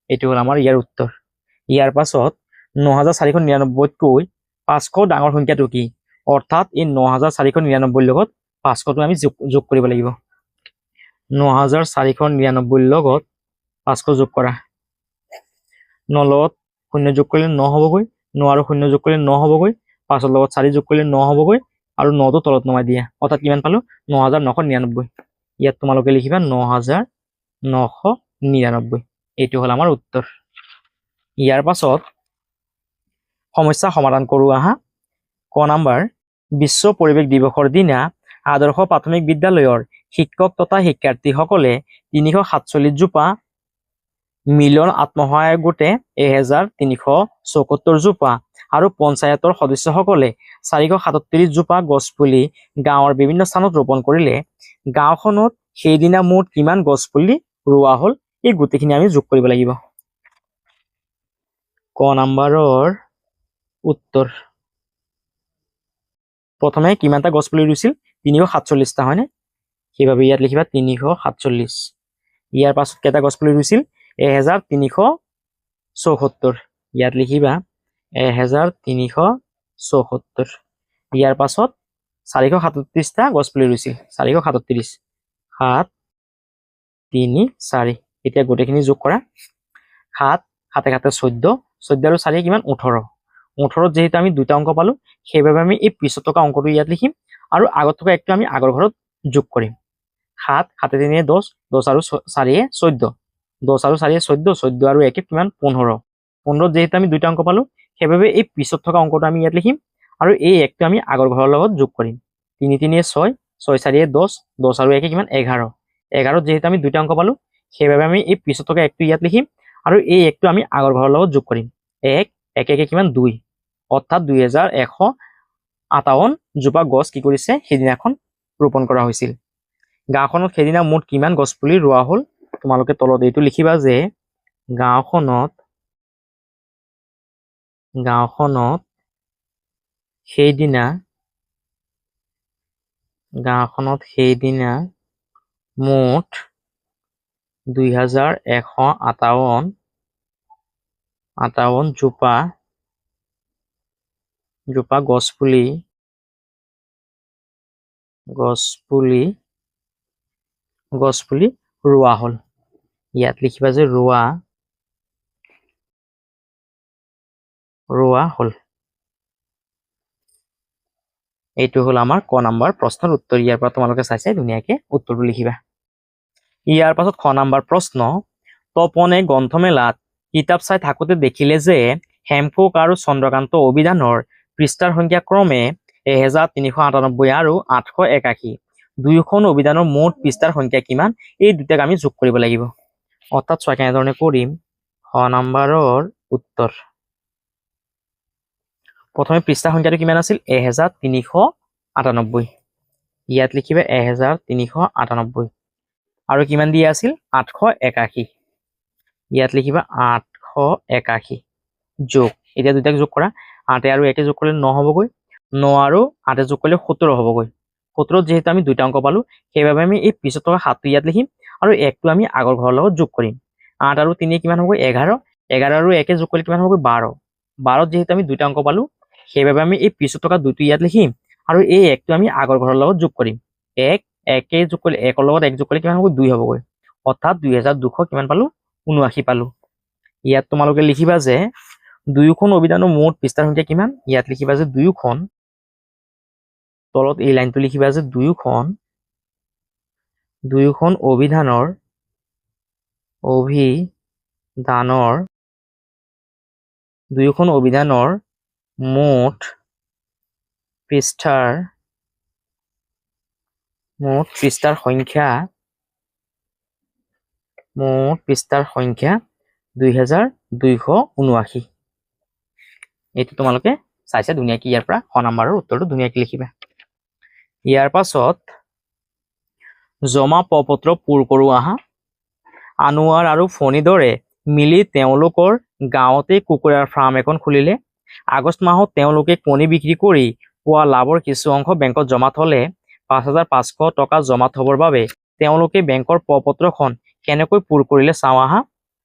এইটো হ'ল আমাৰ ইয়াৰ উত্তৰ। ইয়াৰ পাছত 9499তকৈ 500 ডাঙৰ সংখ্যাটো কি? অৰ্থাৎ এই 9499ৰ লগত 500টো আমি যোগ কৰিব লাগিব। 9499ৰ লগত 500 যোগ কৰা। 9 লগত 0 যোগ কৰিলে 9 হ'বগৈ, 9 আৰু 0 যোগ কৰিলে 9 হ'বগৈ, 5ৰ লগত 4 যোগ কৰিলে 9 হ'বগৈ, আৰু 9টো তলত নমাই দিয়া, অৰ্থাৎ কিমান পালো? 9999। ইয়াত তোমালোকে লিখিবা 9999। এইটো হ'ল আমাৰ উত্তৰ। ইয়াৰ পাছত সমস্যা সমাধান কৰোঁ আহা। ক নাম্বাৰ, বিশ্ব পৰিৱেশ দিৱসৰ দিনা আদৰ্শ প্ৰাথমিক বিদ্যালয়ৰ শিক্ষক তথা শিক্ষাৰ্থীসকলে 347 জোপা, মিলন আত্মসহায়ক গোটে 1374 জোপা আৰু পঞ্চায়তৰ সদস্যসকলে 437 জোপা গছপুলি গাঁৱৰ বিভিন্ন স্থানত ৰোপণ কৰিলে গাঁওখনত সেইদিনা মুঠ কিমান গছপুলি ৰোৱা হ'ল, এই গোটেইখিনি আমি যোগ কৰিব লাগিব। ক নাম্বাৰৰ উত্তৰ, প্ৰথমে কিমানটা গছপুলি ৰুইছিল, 347টা হয়নে, সেইবাবে ইয়াত লিখিবা 347। ইয়াৰ পাছত কেইটা গছপুলি ৰুইছিল, 1374, ইয়াত লিখিবা 1374। ইয়াৰ পাছত 437টা গছপুলি ৰুইছিল, 437, 7, 3, 4। এতিয়া গোটেইখিনি যোগ কৰা, 7, 7 7 14, 14 আৰু 4 কিমান, 18। 18ত যেহেতু আমি দুটা অংক পালো, সেইবাবে আমি এই পিছত থকা অংকটো ইয়াত লিখিম আৰু আগত থকা একটো আমি আগৰ ঘৰত যোগ কৰিম। 7, 7 3 10, 10 আৰু 4 14, 10 আৰু 4 14, 14 আৰু 1 কিমান, 15। 15ত যেহেতু আমি দুটা অংক পালো, সেইবাবে এই পিছত থকা অংকটো আমি ইয়াত লিখিম আৰু এই একটো আমি আগৰ ঘৰৰ লগত যোগ কৰিম। 3 3 6, 6 4 10, 10 আৰু 1 কিমান, 11। 11ত যেহেতু আমি দুটা অংক পালো, সেইবাবে আমি এই পিছত থকা একটো ইয়াত লিখিম আৰু এই একটো আমি আগৰ ঘৰৰ লগত যোগ কৰিম। 1 1 1 কিমান, 2, অৰ্থাৎ 2158 জোপা গছ কি কৰিছে, সেইদিনাখন ৰোপণ কৰা হৈছিল। গাঁওখনত সেইদিনা মুঠ কিমান গছপুলি ৰোৱা হ'ল, তোমালোকে তলত এইটো লিখিবা যে গাঁওখনত সেইদিনা মুঠ 2158 জোপা গছপুলি ৰোৱা হ'ল। ইয়াত লিখিবা যে ৰোৱা হ'ল। এইটো হ'ল আমাৰ ক নাম্বাৰ প্ৰশ্নৰ উত্তৰ। ইয়াৰ পৰা তোমালোকে চাই ধুনীয়াকে উত্তৰটো লিখিবা। ইয়াৰ পাছত খ নাম্বাৰ প্ৰশ্ন, তপনে গ্ৰন্থমেলাত কিতাপ চাই থাকোতে দেখিলে যে হেমকোষ আৰু চন্দ্ৰকান্ত অভিধানৰ পৃষ্ঠাৰ সংখ্যা ক্ৰমে 1398 আৰু 881। দুয়োখন অভিধানৰ মুঠ পৃষ্ঠাৰ সংখ্যা কিমান, এই দুটাক আমি যোগ কৰিব লাগিব। অৰ্থাৎ চোৱা কেনেধৰণে কৰিম। খ নাম্বাৰৰ উত্তৰ, প্ৰথমে পৃষ্ঠা সংখ্যাটো কিমান আছিল, 1398। ইয়াত লিখিবা 1398 আৰু কিমান দিয়া আছিল, 881। ইয়াত লিখিবা 881 যোগ, এতিয়া দুটাক যোগ কৰা, 8 আৰু 1 যোগ কৰিলে 9 হ'বগৈ, 9 আৰু 8 যোগ কৰিলে 17 হ'বগৈ। 17ত যেহেতু আমি দুটা অংক পালো, সেইবাবে আমি এই পিছত থকা 7টো ইয়াত লিখিম আৰু 1টো আমি আগৰ ঘৰৰ লগত যোগ কৰিম। 8 আৰু 3 কিমান হ'বগৈ, 11, 11 আৰু 1 যোগ কৰিলে কিমান হ'বগৈ, 12। 12ত যেহেতু আমি দুটা অংক পালো, সেইবাবে আমি এই পিছত থকা 2টো ইয়াত লিখিম আৰু এই 1টো আমি আগৰ ঘৰৰ লগত যোগ কৰিম। 1 যোগ কৰিলে 1ৰ লগত 1 যোগ কৰিলে কিমান হ'বগৈ, 2 হ'বগৈ। অৰ্থাৎ 2200 কিমান পালো, 79 পালো। ইয়াত তোমালোকে লিখিবা যে দুয়োখন অভিধানৰ মুঠ পৃষ্ঠাৰ সংখ্যা কিমান, ইয়াত লিখিবা যে দুয়োখন, তলত এই লাইনটো লিখিবা যে দুয়োখন অভিধানৰ মুঠ পৃষ্ঠাৰ সংখ্যা 2279। এইটো তোমালোকে চাইছা ধুনীয়াকে, ইয়াৰ পৰা খ নাম্বাৰৰ উত্তৰটো ধুনীয়াকে লিখিবা। ইয়াৰ পাছত জমা প্ৰপত্ৰ পূৰ কৰোঁ আহা। আনোৱাৰ আৰু ফণীদৰে মিলি তেওঁলোকৰ গাঁৱতে কুকুৰাৰ ফাৰ্ম এখন খুলিলে। আগষ্ট মাহত তেওঁলোকে কণী বিক্ৰী কৰি পোৱা লাভৰ কিছু অংশ বেংকত জমা থলে। 5500 টকা জমা থবৰ বাবে তেওঁলোকে বেংকৰ প্ৰপত্ৰখন কেনেকৈ পূৰ কৰিলে চাওঁ আহা।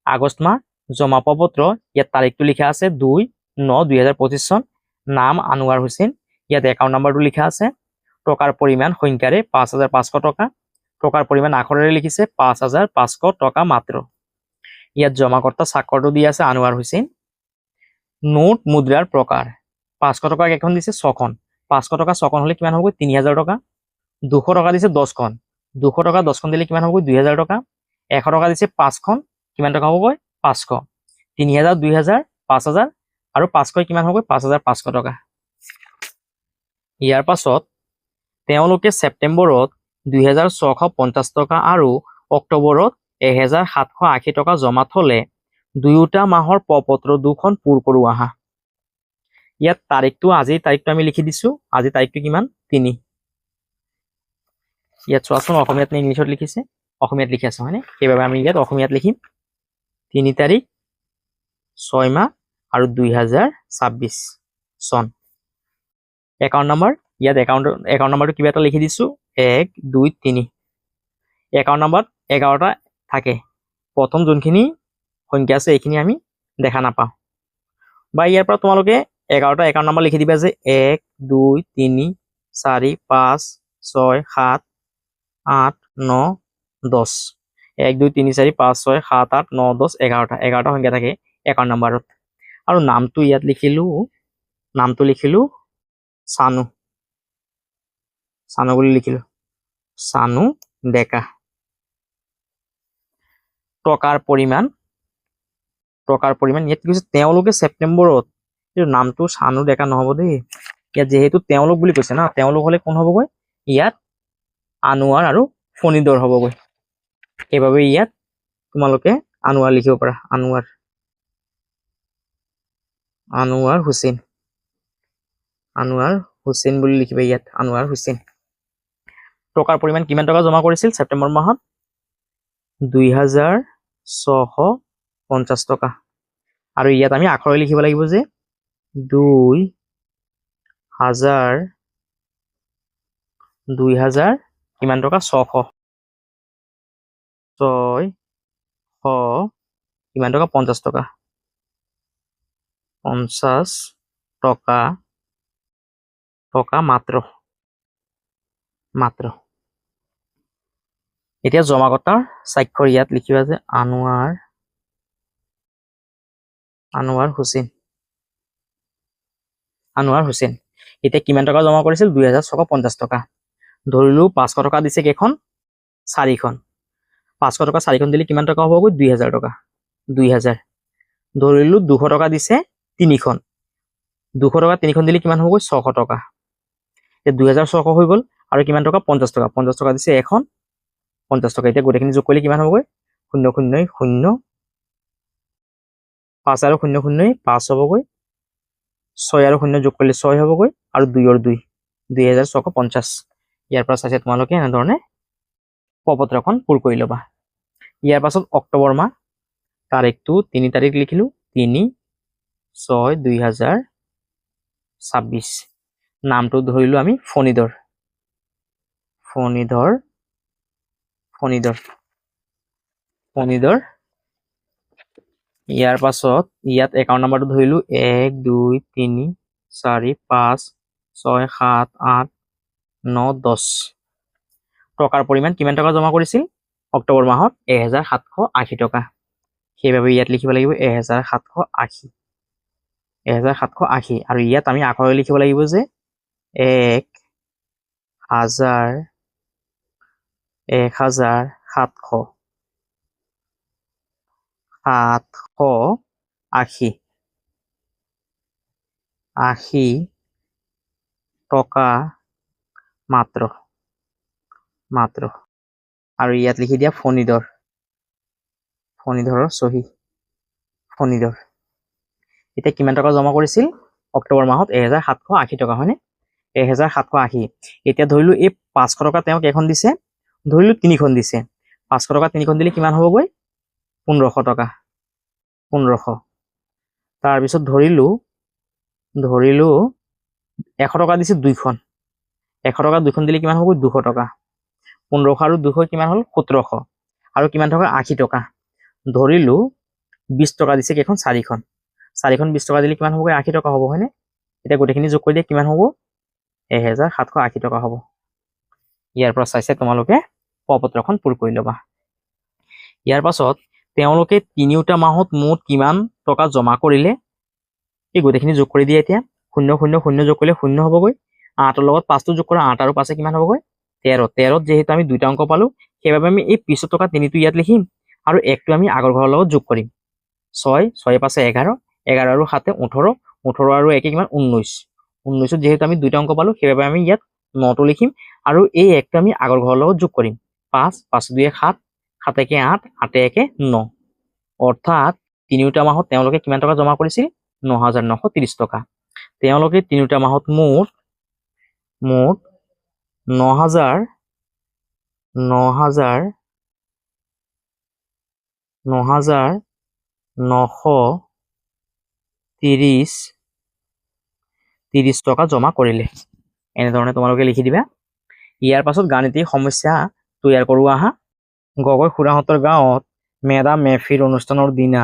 আগষ্ট মাহ জমা প্ৰপত্ৰ, ইয়াত তাৰিখটো লিখা আছে 2/9/2025 চন। নাম আনোৱাৰ হুছেইন, ইয়াত একাউণ্ট নাম্বাৰটো লিখা আছে। টকাৰ পৰিমাণ সংখ্যাৰে 5500 টকা, টকাৰ পৰিমাণ আখৰেৰে লিখিছে 5500 টকা মাত্ৰ। ইয়াত জমাকৰ্তা স্বাক্ষৰটো দি আছে আনোৱাৰ হুছেইন। নোট মুদ্ৰাৰ প্ৰকাৰ, 500 টকা কেইখন দিছে, 6খন। 500 টকা 6খন হলে কিমান হ'ব, 3000 টকা। 200 টকা দিছে 10খন, 200 টকা 10খন দিলে কিমান হ'ব, 2000 টকা। 100 টকা দিছে 5খন, কিমান টকা হ'বগৈ 500 3000 2000 5000 আৰু 500 কিমান হ'বগৈ 5500 টকা ইয়াৰ পাছত তেওঁলোকে ছেপ্টেম্বৰত 2650 টকা আৰু অক্টোবৰত 1780 টকা জমা থলে দুয়োটা মাহৰ প্ৰপত্ৰ দুখন পূৰ কৰোঁ আহা ইয়াত তাৰিখটো আজিৰ তাৰিখটো আমি লিখি দিছো আজি তাৰিখটো কিমান 3 ইয়াত চোৱাচোন অসমীয়াত নে ইংলিছত লিখিছে অসমীয়াত লিখি আছে হয়নে সেইবাবে আমি ইয়াত অসমীয়াত লিখিম 3 তাৰিখ 6 মাহ আৰু 2026 চন একাউণ্ট নম্বৰ ইয়াত একাউণ্ট নম্বৰটো কিবা এটা লিখি দিছো 1 2 3 একাউণ্ট নম্বৰত 11টা থাকে প্ৰথম যোনখিনি সংখ্যা আছে এইখিনি আমি দেখা নাপাওঁ বা ইয়াৰ পৰা তোমালোকে 11টা একাউণ্ট নম্বৰ লিখি দিবা যে 1 2 3 4 5 6 7 8 9 10 1 2 3 4 5 6 7 8 9 10 11টা সংখ্যা থাকে একাউণ্ট নম্বৰত আৰু নামটো ইয়াত লিখিলো সানু বুলি লিখিলো সানু ডেকা টকাৰ পৰিমাণ ইয়াত কৈছে তেওঁলোকে ছেপ্টেম্বৰত এই নামটো সানু ডেকা নহব দেই ইয়াত যেহেতু তেওঁলোক বুলি কৈছে না তেওঁলোক হলে কোন হ'বগৈ ইয়াত আনোৱাৰ আৰু ফণীধৰ হ'বগৈ সেইবাবে ইয়াত তোমালোকে আনোৱাৰ লিখিব পাৰা আনোৱাৰ হুছেইন বুলি লিখিবা ইয়াত আনোৱাৰ হুছেইন টকাৰ পৰিমাণ কিমান টকা জমা কৰিছিল ছেপ্টেম্বৰ মাহত 2650 টকা আৰু ইয়াত আমি আখৰে লিখিব লাগিব যে 2000 কিমান টকা 600 কিমান টকা 50 টকা 50 টকা মাত্ৰ এতিয়া জমাকতাৰ স্বাক্ষৰ ইয়াত লিখিবা যে আনোৱাৰ হুছেইন এতিয়া কিমান টকা জমা কৰিছিল 2650 টকা ধৰিলো 500 টকা দিছে কেইখন 4খন 500 টকা 4খন দিলে কিমান টকা হ'বগৈ 2000 টকা 2000 ধৰিলো 200 টকা দিছে 3খন 200 টকা 3খন দিলে কিমান হ'বগৈ 600 টকা এতিয়া 2600 হৈ গ'ল আৰু কিমান টকা 50 টকা দিছে এখন 50 টকা এতিয়া গোটেইখিনি যোগ কৰিলে কিমান হ'বগৈ 0 0 0 5 আৰু 0 0 5 হ'বগৈ 6 আৰু 0 যোগ কৰিলে 6 হ'বগৈ আৰু 2 আৰু 2 2650 ইয়াৰ পৰা চাইছে তোমালোকে এনেধৰণে প্ৰপত্ৰখন পূৰ কৰি ল'বা ইয়াৰ পাছত অক্টোবৰ মাহ তাৰিখটো 3 তাৰিখ লিখিলো 3/6/2026 নামটো ধৰিলো আমি ফণীধৰ ইয়াৰ পাছত ইয়াত একাউণ্ট নম্বৰটো ধৰিলো 1 2 3 4 5 6 7 8 9 10 টকাৰ পৰিমাণ কিমান টকা জমা কৰিছিল অক্টোবৰ মাহত 1780 টকা সেইবাবে ইয়াত লিখিব লাগিব 1780 আৰু ইয়াত আমি আখৰে লিখিব লাগিব যে 780 টকা মাত্ৰ আৰু ইয়াত লিখি দিয়া ফণীধৰৰ চহী ফণীধৰ এতিয়া কিমান টকা জমা কৰিছিল অক্টোবৰ মাহত 1780 টকা হয়নে 1780 এতিয়া ধৰিলো এই 500 টকা তেওঁ কেইখন দিছে ধৰিলো 3খন দিছে 500 টকা 3খন দিলে কিমান হ'বগৈ 1500 টকা 1500 তাৰ পিছত ধৰিলো 100 টকা দিছে 2খন 100 টকা 2খন দিলে কিমান হ'বগৈ 200 টকা 1500 আৰু 200 কিমান হ'ল 1700 আৰু কিমান টকা 80 টকা ধৰিলো 20 টকা দিছে কেইখন 4খন 20 টকা দিলে কিমান হ'বগৈ 80 টকা হ'ব হয়নে এতিয়া গোটেইখিনি যোগ কৰি দিয়ে কিমান হ'ব 1780 টকা হ'ব ইয়াৰ পৰা চাইছে তোমালোকে প্ৰপত্ৰখন পূৰ কৰি ল'বা ইয়াৰ পাছত তেওঁলোকে তিনিওটা মাহত মুঠ কিমান টকা জমা কৰিলে এই গোটেইখিনি যোগ কৰি দিয়ে এতিয়া 0 0 0 যোগ কৰিলে 0 হ'বগৈ 8 ৰ লগত 5টো যোগ কৰা 8 আৰু 5 কিমান হ'বগৈ 13 যেহেতু আমি দুইটা অংক পালো সেইবাবে আমি এই 20 টকা 3টো ইয়াত লিখিম আৰু 1টো আমি আগৰ ঘৰৰ লগত যোগ কৰিম 6 6 5 11 11 আৰু 7 18 18 আৰু 1 কিমান 19 19 যেহেতু আমি দুইটা অংক পালো সেইবাবে আমি ইয়াত 9টো লিখিম আৰু এই 1টো আমি আগৰ ঘৰৰ লগত যোগ কৰিম 5 5 2 7 7 1 8 8 1 9 অৰ্থাৎ তিনিওটা মাহত তেওঁলোকে কিমান টকা জমা কৰিছিল 9930 টকা তেওঁলোকে তিনিওটা মাহত মুঠ 9,930 টকা জমা কৰিলে এনেধৰণে তোমালোকে লিখি দিবা ইয়াৰ পাছত গাণিতিক সমস্যা তৈয়াৰ কৰোঁ আহা গগৈ খুৰাহঁতৰ গাঁৱত মেডাম মেফিৰ অনুষ্ঠানৰ দিনা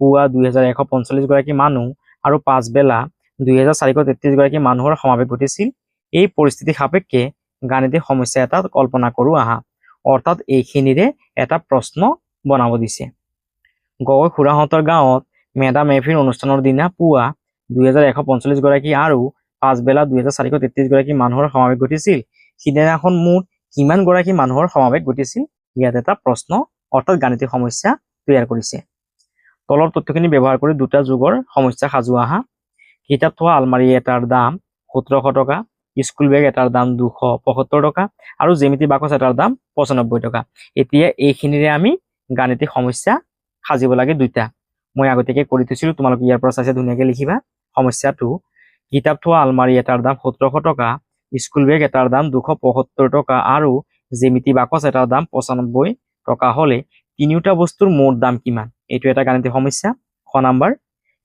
পুৱা 2145 গৰাকী মানুহ আৰু পাছবেলা 2433 গৰাকী মানুহৰ সমাৱেশ ঘটিছিল এই পৰিস্থিতি সাপেক্ষে গাণিতিক সমস্যা এটা কল্পনা কৰোঁ আহা অৰ্থাৎ এইখিনিৰে এটা প্ৰশ্ন বনাব দিছে গগৈ খুৰাহঁতৰ গাঁৱত মেডাম মেফিৰ অনুষ্ঠানৰ দিনা পুৱা 2145 গৰাকী আৰু পাছবেলা 2433 গৰাকী মানুহৰ সমাৱেশ ঘটিছিল সিদিনাখন মুঠ কিমান গৰাকী মানুহৰ সমাৱেশ ঘটিছিল ইয়াত এটা প্ৰশ্ন অৰ্থাৎ গাণিতিক সমস্যা তৈয়াৰ কৰিছে তলৰ তথ্যখিনি ব্যৱহাৰ কৰি দুটা যুগৰ সমস্যা সাজোৱা আহা কিতাপ থোৱা আলমাৰি এটাৰ দাম 1700 টকা স্কুল বেগ এটাৰ দাম 275 টকা আৰু জ্যামিতি বাকচ এটাৰ দাম 95 টকা এতিয়া এইখিনিৰে আমি গাণিতিক সমস্যা সাজিব লাগে দুইটা মই আগতীয়াকৈ কৰি থৈছিলো তোমালোকে ইয়াৰ পৰা চাইছে ধুনীয়াকৈ লিখিবা সমস্যাটো কিতাপ থোৱা আলমাৰি এটাৰ দাম 1700 টকা স্কুল বেগ এটাৰ দাম 275 টকা আৰু জ্যামিতি বাকচ এটাৰ দাম 95 টকা হলে তিনিওটা বস্তুৰ মুঠ দাম কিমান এইটো এটা গাণিতিক সমস্যা খ নাম্বাৰ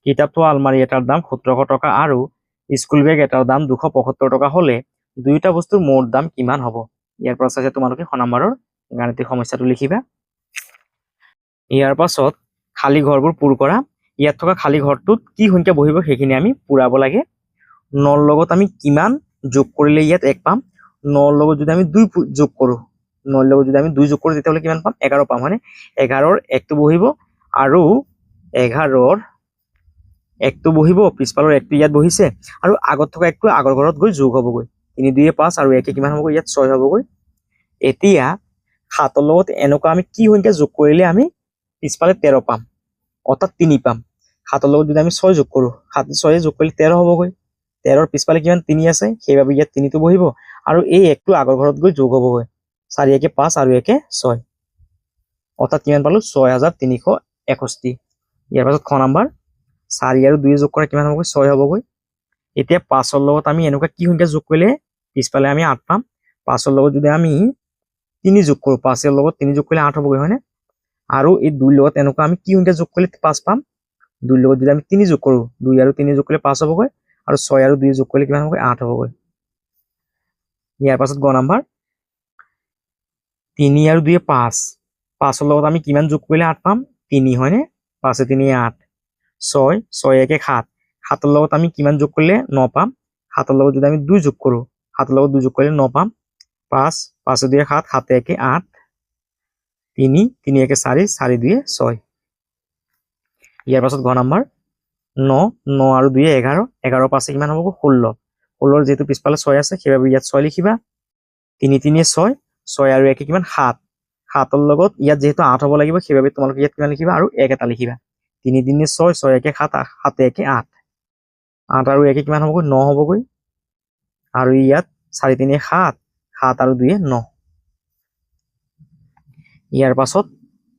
কিতাপ থোৱা আলমাৰি এটাৰ দাম 1700 টকা আৰু স্কুল বেগ এটাৰ দাম 275 টকা হলে দুইটা বস্তুৰ মুঠ দাম কিমান হ'ব ইয়াৰ পৰা চাইছে তোমালোকে খ নাম্বাৰৰ গাণিতিক সমস্যাটো লিখিবা ইয়াৰ পাছত খালী ঘৰবোৰ পূৰ কৰা ইয়াত থকা খালী ঘৰটোত কি সংখ্যা বহিব সেইখিনি আমি পূৰাব লাগে 9ৰ লগত আমি কিমান যোগ কৰিলে ইয়াত 1 পাম 9ৰ লগত যদি আমি 2 যোগ কৰোঁ 9ৰ লগত যদি আমি 2 যোগ কৰোঁ তেতিয়াহ'লে কিমান পাম 11 পাম হয়নে 11ৰ 1টো বহিব আৰু 11ৰ 1টো বহিব পিছফালৰ 1টো ইয়াত বহিছে আৰু আগত থকা 1টো আগৰ ঘৰত গৈ যোগ হ'বগৈ 3 2 5 আৰু 1 কিমান হ'বগৈ ইয়াত 6 হ'বগৈ এতিয়া 7ৰ লগত এনেকুৱা আমি কি সংখ্যা যোগ কৰিলে আমি পিছফালে 13 পাম অৰ্থাৎ 3 পাম 7ৰ লগত যদি আমি 6 যোগ কৰোঁ 7 6 যোগ কৰিলে 13 হ'বগৈ 13ৰ পিছফালে কিমান 3 আছে সেইবাবে ইয়াত 3টো বহিব আৰু এই 1টো আগৰ ঘৰত গৈ যোগ হ'বগৈ 4 1 5 আৰু 1 6 অৰ্থাৎ কিমান পালো 6361 ইয়াৰ পাছত খ নাম্বাৰ 4 আৰু 2 যোগ কৰা কিমান হ'বগৈ 6 হ'বগৈ এতিয়া 5ৰ লগত আমি এনেকুৱা কি সংখ্যা যোগ কৰিলে পিছফালে আমি 8 পাম 5ৰ লগত যদি আমি 3 যোগ কৰোঁ 5ৰ লগত 3 যোগ কৰিলে 8 হ'বগৈ হয়নে আৰু এই 2ৰ লগত এনেকুৱা আমি কি সংখ্যা যোগ কৰিলে 5 পাম 2ৰ লগত যদি আমি 3 যোগ কৰোঁ 2 আৰু 3 যোগ কৰিলে 5 হ'বগৈ আৰু 6 আৰু 2 যোগ কৰিলে কিমান হ'বগৈ 8 হ'বগৈ ইয়াৰ পাছত গ নাম্বাৰ 3 আৰু 2 5 5ৰ লগত আমি কিমান যোগ কৰিলে 8 পাম 3 হয়নে 5 3 8 6 6 1 7 7ৰ লগত আমি কিমান যোগ কৰিলে 9 পাম 7ৰ লগত যদি আমি 2 যোগ কৰোঁ 7ৰ লগত 2 যোগ কৰিলে 9 পাম 5 5 2 7 7 1 8 3 3 1 4 4 2 6 ইয়াৰ পাছত ঘ নাম্বাৰ 9 9 আৰু 2 11 11 5 কিমান হ'ব 16 16ৰ যেহেতু পিছফালে 6 আছে সেইবাবে ইয়াত 6 লিখিবা 3 3 6 6 আৰু 1 কিমান 7 7ৰ লগত ইয়াত যেহেতু 8 হ'ব লাগিব সেইবাবে তোমালোকে ইয়াত কিমান লিখিবা আৰু 1 এটা লিখিবা 3 3 6 6 1 7 7 1 8 8 আৰু 1 কিমান হ'বগৈ 9 হ'বগৈ আৰু ইয়াত 4 3 7 7 আৰু 2 9 ইয়াৰ পাছত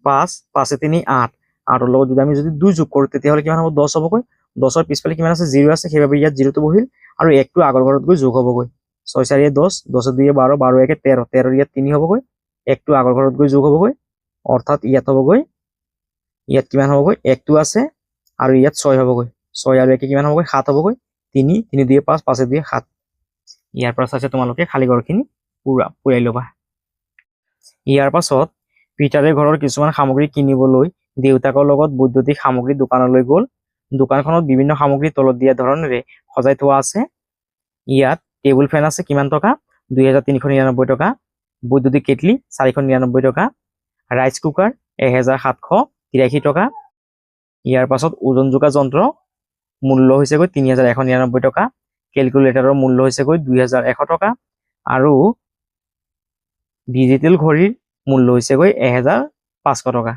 5 5 3 8 8ৰ লগত যদি আমি 2 যোগ কৰোঁ তেতিয়াহ'লে কিমান হ'ব 10 হ'বগৈ 10ৰ পিছফালে কিমান আছে 0 আছে সেইবাবে ইয়াত 0টো বহিল আৰু 1টো আগৰ ঘৰত গৈ যোগ হ'বগৈ 6 4 10 10 2 12 12 1 13 13ৰ ইয়াত 3 হ'বগৈ 1টো আগৰ ঘৰত গৈ যোগ হ'বগৈ অৰ্থাৎ ইয়াত হ'বগৈ ইয়াত কিমান হ'বগৈ 1টো আছে আৰু ইয়াত 6 হ'বগৈ 6 আৰু 1 কিমান হ'বগৈ 7 হ'বগৈ 3 3 2 5 5 2 7 ইয়াৰ পৰা চাইছে তোমালোকে খালী ঘৰখিনি পুৰাই ল'বা ইয়াৰ পাছত পিতাৰে ঘৰৰ কিছুমান সামগ্ৰী কিনিবলৈ দেউতাকৰ লগত বৈদ্যুতিক সামগ্ৰী দোকানলৈ গ'ল দোকানখনত বিভিন্ন সামগ্ৰী তলত দিয়া ধৰণেৰে সজাই থোৱা আছে ইয়াত টেবুল ফেন আছে কিমান টকা 2399 টকা বৈদ্যুতিক কেটলি 499 টকা ৰাইচ কুকাৰ 1783 টকা ইয়াৰ পাছত ওজন জোকা যন্ত্ৰ মূল্য হৈছেগৈ 3199 টকা কেলকুলেটৰৰ মূল্য হৈছেগৈ 2100 টকা আৰু ডিজিটেল ঘড়ীৰ মূল্য হৈছেগৈ 1500 টকা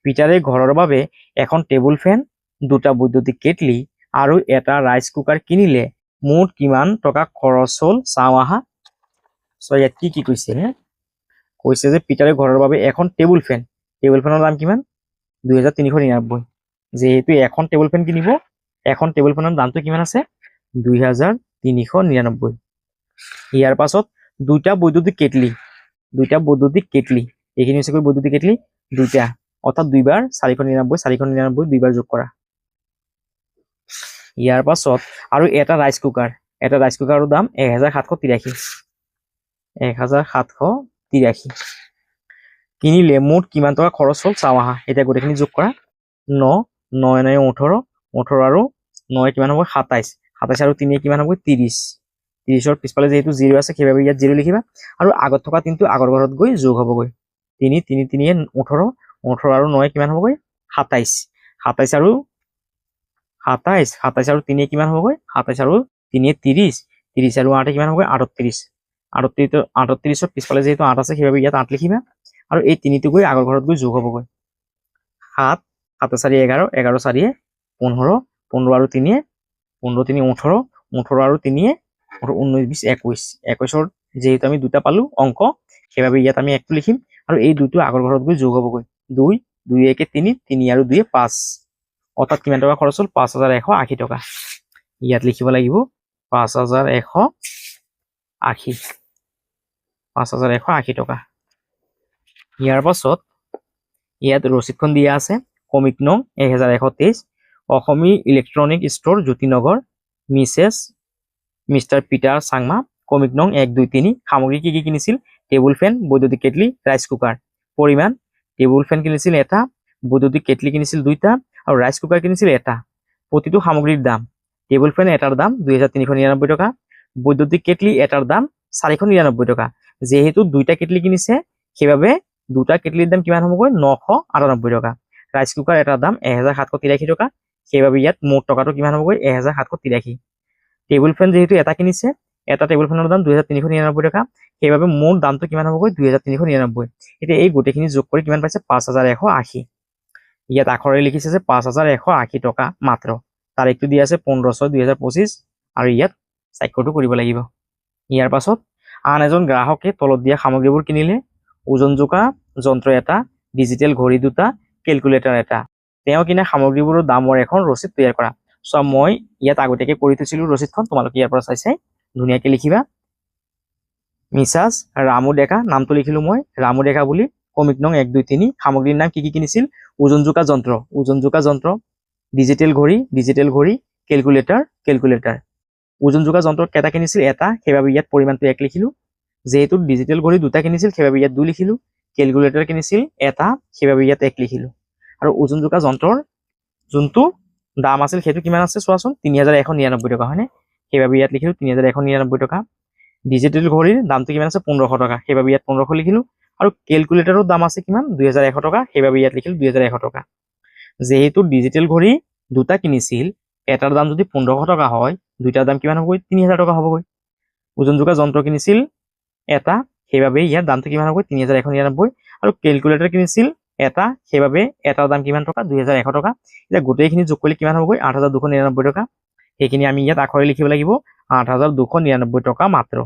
পিটাৰে ঘৰৰ বাবে এখন টেবুল ফেন, দুটা বৈদ্যুতিক কেটলি আৰু এটা ৰাইচ কুকাৰ কিনিলে মুঠ কিমান টকা খৰচ হ'ল চাওঁ আহা। ইয়াত কি কৈছে কৈছে যে পিটাৰে ঘৰৰ বাবে এখন টেবুল ফেনৰ দাম কিমান 2399। যেহেতু এখন টেবুল ফেন কিনিব, এখন টেবুল ফেনৰ দামটো কিমান আছে 2399। ইয়াৰ পাছত দুটা বৈদ্যুতিক কেটলি এইখিনি হৈছে বৈদ্যুতিক কেটলি দুটা, অৰ্থাৎ দুইবাৰ 499 দুইবাৰ যোগ কৰা। ইয়াৰ পাছত আৰু এটা ৰাইচ কুকাৰৰ দাম 1783 কিনিলে মুঠ কিমান টকা খৰচ হ'ল চাওঁ আহা। এতিয়া গোটেইখিনি যোগ কৰা। 9 9 9 18 আৰু 9 কিমান হ'ব 27 আৰু 3 কিমান হ'ব 30। 30ৰ পিছফালে যেহেতু 0 আছে সেইবাবে ইয়াত 0 লিখিবা আৰু আগত থকা 3টো আগৰ ঘৰত গৈ যোগ হ'বগৈ। 3 3 3 18 আৰু 9 কিমান হ'বগৈ 27 আৰু 3 কিমান হ'বগৈ 27 আৰু 3 30 আৰু 8 কিমান হ'বগৈ 38ৰ পিছফালে যেহেতু 8 আছে সেইবাবে ইয়াত 8 লিখিবা আৰু এই 3টো গৈ আগৰ ঘৰত গৈ যোগ হ'বগৈ। 7 7 4 11 11 4 15 15 আৰু 3 15 3 18 আৰু 3 19 20 21 21ৰ যেহেতু আমি দুটা পালো অংক সেইবাবে ইয়াত আমি 1টো লিখিম আৰু এই দুটো আগৰ ঘৰত গৈ যোগ হ'বগৈ। 2 2 1 3 3 আৰু 2 5, অৰ্থাৎ কিমান টকা খৰচ হ'ল 5180 টকা। ইয়াত লিখিব লাগিব 5180 টকা। ইয়াৰ পাছত ইয়াত ৰচিদখন দিয়া আছে। কমিক নং 1123 অসমী electronic store Jyotinagar, mister Peter Changma. Comic নং 1 2 3 সামগ্ৰী কি কিনিছিল টেবুল ফেন, বৈদ্যুতিক কেটলি, ৰাইচ কুকাৰ। পৰিমাণ টেবুল ফেন কিনিছিল এটা, বৈদ্যুতিক কেটলি কিনিছিল দুইটা আৰু ৰাইচ কুকাৰ কিনিছিল এটা। প্ৰতিটো সামগ্ৰীৰ দাম টেবুল ফেন এটাৰ দাম 2399 টকা, বৈদ্যুতিক কেটলি এটাৰ দাম 499 টকা। যেহেতু দুইটা কেটলি কিনিছে সেইবাবে দুটা কেটলিৰ দাম কিমান হ'বগৈ 998 টকা। ৰাইচ কুকাৰ এটাৰ দাম 1783 টকা, সেইবাবে ইয়াত মুঠ টকাটো কিমান হ'বগৈ 1783। টেবুল ফেন যেহেতু এটা কিনিছে, এটা টেবুল ফেনৰ দাম 2399 টকা, সেইবাবে মুঠ দামটো কিমান হ'বগৈ 2399। এতিয়া এই গোটেইখিনি যোগ কৰি কিমান পাইছে 5180। ইয়াত আখৰে লিখিছে যে 5180 টকা মাত্ৰ। তাৰিখটো দিয়া আছে 15/6/2025 আৰু ইয়াত স্বাক্ষৰটো কৰিব লাগিব। ইয়াৰ পাছত আন এজন গ্ৰাহকে তলত দিয়া সামগ্ৰীবোৰ কিনিলে। ওজন জোকা যন্ত্ৰ এটা, ডিজিটেল ঘড়ী দুটা, কেলকুলেটৰ এটা। তেওঁ কিনা সামগ্ৰীবোৰৰ দামৰ এখন ৰচিদ তৈয়াৰ কৰা। মই ইয়াত আগতীয়াকৈ কৰি থৈছিলো ৰচিদখন, তোমালোকে ইয়াৰ পৰা চাই ধুনীয়াকৈ লিখিবা। মিছাছ ৰামু ডেকা, নামটো লিখিলো মই ৰামু ডেকা বুলি। কমিক নং 1 2 3 সামগ্ৰীৰ নাম কি কিনিছিল ওজন জোকা যন্ত্ৰ, ডিজিটেল ঘড়ী, কেলকুলেটৰ। ওজন জোকা যন্ত্ৰ কেইটা কিনিছিল এটা, সেইবাবে ইয়াত পৰিমাণটো 1 লিখিলো। যেহেতু ডিজিটেল ঘড়ী দুটা কিনিছিল সেইবাবে ইয়াত 2 লিখিলো। কেলকুলেটৰ কিনিছিল এটা, সেইবাবে ইয়াত 1 লিখিলো। আৰু ওজন জোকা যন্ত্ৰৰ যোনটো দাম আছিল সেইটো কিমান আছে চোৱাচোন 3199 টকা, হয়নে? সেইবাবে ইয়াত লিখিলো 3199 টকা। ডিজিটেল ঘড়ীৰ দামটো কিমান আছে 1500 টকা, সেইবাবে ইয়াত 1500 লিখিলো। আৰু কেলকুলেটৰৰ দাম আছে কিমান 2100 টকা, সেইবাবে ইয়াত লিখিলো 2100 টকা। যেহেতু ডিজিটেল ঘড়ী দুটা কিনিছিল, এটাৰ দাম যদি 1500 টকা হয়, দুইটাৰ দাম কিমান হ'বগৈ 3000 টকা হ'বগৈ। ওজন জোকা যন্ত্ৰ কিনিছিল এটা, সেইবাবে ইয়াৰ দামটো কিমান হ'বগৈ 3199। আৰু কেলকুলেটৰ কিনিছিল এটা, সেইবাবে এটাৰ দাম কিমান টকা 2100 টকা। এতিয়া গোটেইখিনি যোগ কৰিলে কিমান হ'বগৈ 8299 টকা। সেইখিনি আমি ইয়াত আখৰে লিখিব লাগিব 8299 টকা মাত্ৰ।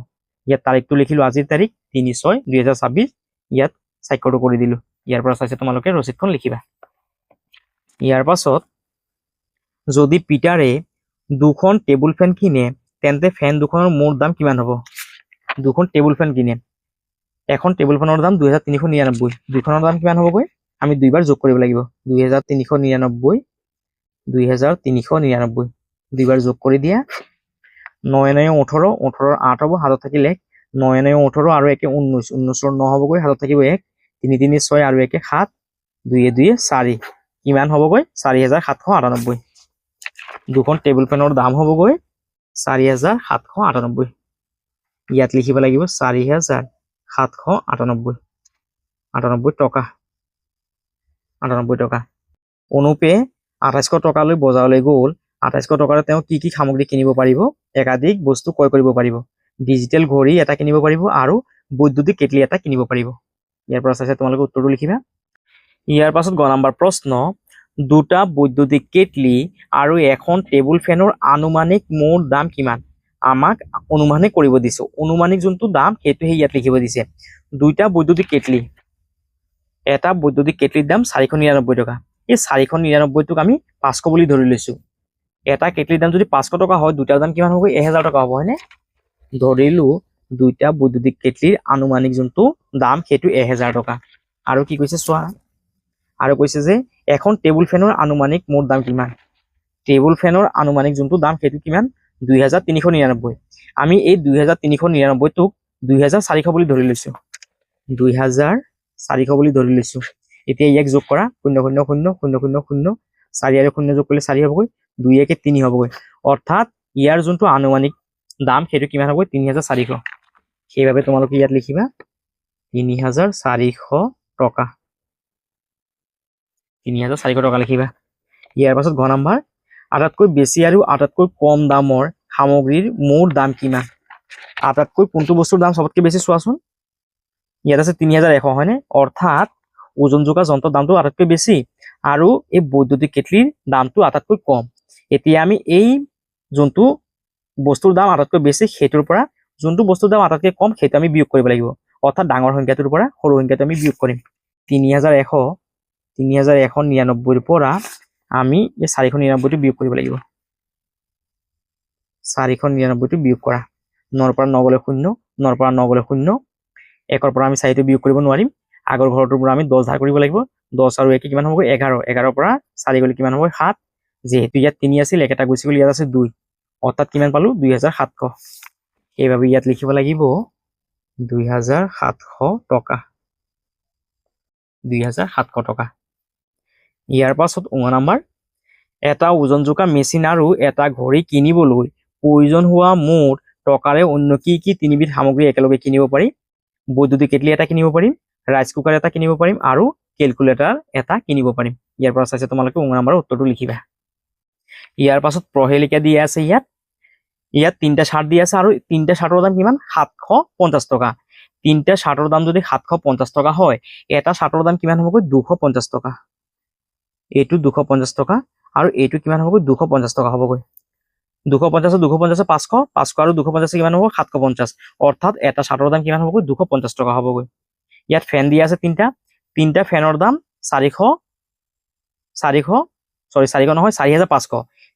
ইয়াত তাৰিখটো লিখিলো আজিৰ তাৰিখ 3/6/2026। ইয়াত স্বাক্ষৰটো কৰি দিলো। ইয়াৰ পৰা চাইছে তোমালোকে ৰচিদখন লিখিবা। ইয়াৰ পাছত যদি পিটাৰে দুখন টেবুল ফেন কিনে তেন্তে ফেন দুখনৰ মুঠ দাম কিমান হ'ব? দুখন টেবুল ফেন কিনে, এখন টেবুল ফেনৰ দাম 2399, দুইখনৰ দাম কিমান হ'বগৈ আমি দুইবাৰ যোগ কৰিব লাগিব। 2399 দুইবাৰ যোগ কৰি দিয়া। 9 9 18 18 8 হ'ব, হাতত থাকিল 1। 9 9 18 আৰু 1 19 19ৰ 9 হ'বগৈ, হাতত থাকিব 1। 3 3 6 আৰু 1 7, 2 2 4 কিমান হ'বগৈ 4798। দুখন টেবুল ফেনৰ দাম হ'বগৈ 4798। ইয়াত লিখিব লাগিব 4798 টকা। অনুপে 2800 টকালৈ বজাৰলৈ গ'ল। 2800 টকাৰে তেওঁ কি সামগ্ৰী কিনিব পাৰিব? একাধিক বস্তু ক্ৰয় কৰিব পাৰিব। ডিজিটেল ঘড়ী এটা কিনিব পাৰিব আৰু বৈদ্যুতিক কেটলি এটা কিনিব পাৰিব। ইয়াৰ পৰা চাইছে তোমালোকে উত্তৰটো লিখিবা। ইয়াৰ পাছত গ নম্বৰ প্ৰশ্ন, দুটা বৈদ্যুতিক কেটলি আৰু এখন টেবুল ফেনৰ আনুমানিক মুঠ দাম কিমান? আমাক অনুমানিক কৰিব দিছে, অনুমানিক যোনটো দাম সেইটোহে ইয়াত লিখিব দিছে। দুইটা বৈদ্যুতিক কেটলি, এটা বৈদ্যুতিক কেটলিৰ দাম 499 টকা। এই 499টোক আমি 500 বুলি ধৰি লৈছো। এটা কেটলিৰ দাম যদি 500 টকা হয়, দুটাৰ দাম কিমান হ'ব? 1000 টকা হ'ব, হয়নে? ধৰিলো দুইটা বৈদ্যুতিক কেটলিৰ আনুমানিক যোনটো দাম সেইটো 1000 টকা। আৰু কি কৈছে চোৱা, আৰু কৈছে যে এখন টেবুল ফেনৰ আনুমানিক মুঠ দাম কিমান? টেবুল ফেনৰ আনুমানিক যোনটো দাম সেইটো কিমান? 2399। আমি এই 2399টোক 2400 বুলি ধৰি লৈছো, 2400 বুলি ধৰি লৈছো। এতিয়া ইয়াক যোগ কৰা, 0 0 0 0 0 0, 4 আৰু 0 যোগ কৰিলে 4 হ'বগৈ, 2 একে 3 হ'বগৈ। অৰ্থাৎ ইয়াৰ যোনটো আনুমানিক দাম সেইটো কিমান হ'বগৈ? 3400। সেইবাবে তোমালোকে ইয়াত লিখিবা 3400 টকা। 3400 টকা লিখিবা। ইয়াৰ পাছত ঘ নম্বৰ, আটাইতকৈ বেছি আৰু আটাইতকৈ কম দামৰ সামগ্ৰীৰ মুঠ দাম কিমান? আটাইতকৈ কোনটো বস্তুৰ দাম সবতকৈ বেছি চোৱাচোন। ইয়াত আছে 3100, হয়নে? অৰ্থাৎ ওজন জোকা যন্ত্ৰৰ দামটো আটাইতকৈ বেছি আৰু এই বৈদ্যুতিক কেটলিৰ দামটো আটাইতকৈ কম। এতিয়া আমি এই যোনটো বস্তুৰ দাম আটাইতকৈ বেছি সেইটোৰ পৰা যোনটো বস্তুৰ দাম আটাইতকৈ কম সেইটো আমি বিয়োগ কৰিব লাগিব। অৰ্থাৎ ডাঙৰ সংখ্যাটোৰ পৰা সৰু সংখ্যাটো আমি বিয়োগ কৰিম। 3199ৰ পৰা আমি এই 499টো বিয়োগ কৰিব লাগিব। 499টো বিয়োগ কৰা, 9ৰ পৰা 9 গ'লে 0, 9ৰ পৰা 9 গ'লে 0, 1ৰ পৰা আমি 4টো বিয়োগ কৰিব নোৱাৰিম। আগৰ ঘৰটোৰ পৰা আমি 10 ধাৰ কৰিব লাগিব। 10 আৰু 1 কিমান হ'ব? 11। 11ৰ পৰা 4 গ'লে কিমান হ'ব? 7। যেহেতু ইয়াত 3 আছিল, একেটা গুচি গ'ল, ইয়াত আছে 2, অৰ্থাৎ কিমান পালো? 2700। সেইবাবে ইয়াত লিখিব লাগিব 2700 টকা। 2700 টকা। ইয়াৰ পাছত নম্বৰ, এটা ওজন জোকা মেচিন আৰু এটা ঘড়ী কিনিবলৈ প্ৰয়োজন হোৱা মুঠ টকাৰে অন্য কি কি তিনিবিধ সামগ্ৰী একেলগে কিনিব পাৰি? বৈদ্যুতিক কেটলি এটা কিনিব পাৰিম, ৰাইচ কুকাৰ এটা কিনিব পাৰিম আৰু কেলকুলেটাৰ এটা কিনিব পাৰিম। ইয়াৰ পৰা চাইছে তোমালোকে নম্বৰৰ উত্তৰটো লিখিবা। ইয়াৰ পাছত প্ৰহেলিকা দিয়া আছে। ইয়াত 3টা চাৰ্ট দিয়া আছে আৰু 3টা চাৰ্টৰ দাম কিমান? 750 টকা। 3টা চাৰ্টৰ দাম যদি 750 টকা হয়, এটা চাৰ্টৰ দাম কিমান হ'বগৈ? 250 টকা। এইটো 250 টকা আৰু এইটো কিমান হ'বগৈ? 250 টকা হ'বগৈ। 250 250 500, 500 আৰু 250 কিমান হ'ব? 750। অৰ্থাৎ এটা চাৰ্টৰ দাম কিমান হ'বগৈ? 250 টকা হ'বগৈ। ইয়াত ফেন দিয়া আছে 3টা। 3টা ফেনৰ দাম 4500।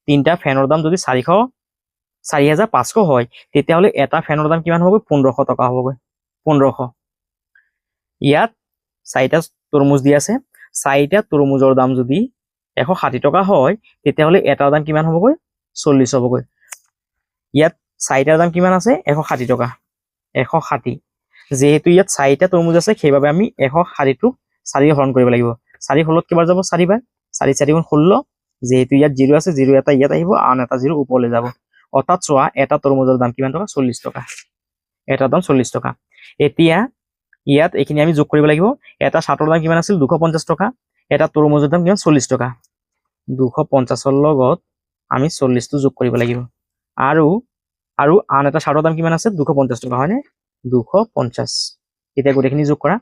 3টা ফেনৰ দাম যদি 4500 হয়, তেতিয়াহ'লে এটা ফেনৰ দাম কিমান হ'বগৈ? 1500 টকা হ'বগৈ। 1500। ইয়াত 4টা তৰমুজ দিয়া আছে। 4টা তৰমুজৰ দাম যদি 160 টকা হয়, তেতিয়াহ'লে এটাৰ দাম কিমান হ'বগৈ? 40 হ'বগৈ। ইয়াত 4টাৰ দাম কিমান আছে? 160 টকা। 160। যেহেতু ইয়াত 4টা তৰমুজ আছে, সেইবাবে আমি 160টোক 4 হৰণ কৰিব লাগিব। 4 ষোল্লত কেইবাৰ যাব? 4 বাৰ। 4 4 গুণ 16। যেহেতু ইয়াত 0 আছে, 0 এটা ইয়াত আহিব, আন এটা 0 ওপৰলৈ যাব। অৰ্থাৎ চোৱা, এটা তৰমুজৰ দাম কিমান টকা? 40 টকা। এটাৰ দাম 40 টকা। এতিয়া ইয়াত এইখিনি আমি যোগ কৰিব লাগিব। এটা চাৰ্টৰ দাম কিমান আছিল? 250 টকা। এটা তৰমুজৰ দাম কিমান? 40 টকা। 250ৰ লগত আমি 40টো যোগ কৰিব লাগিব। আৰু আন এটা চাৰ্টৰ দাম কিমান আছে? 250 টকা, হয়নে? 250। এতিয়া গোটেইখিনি যোগ কৰা,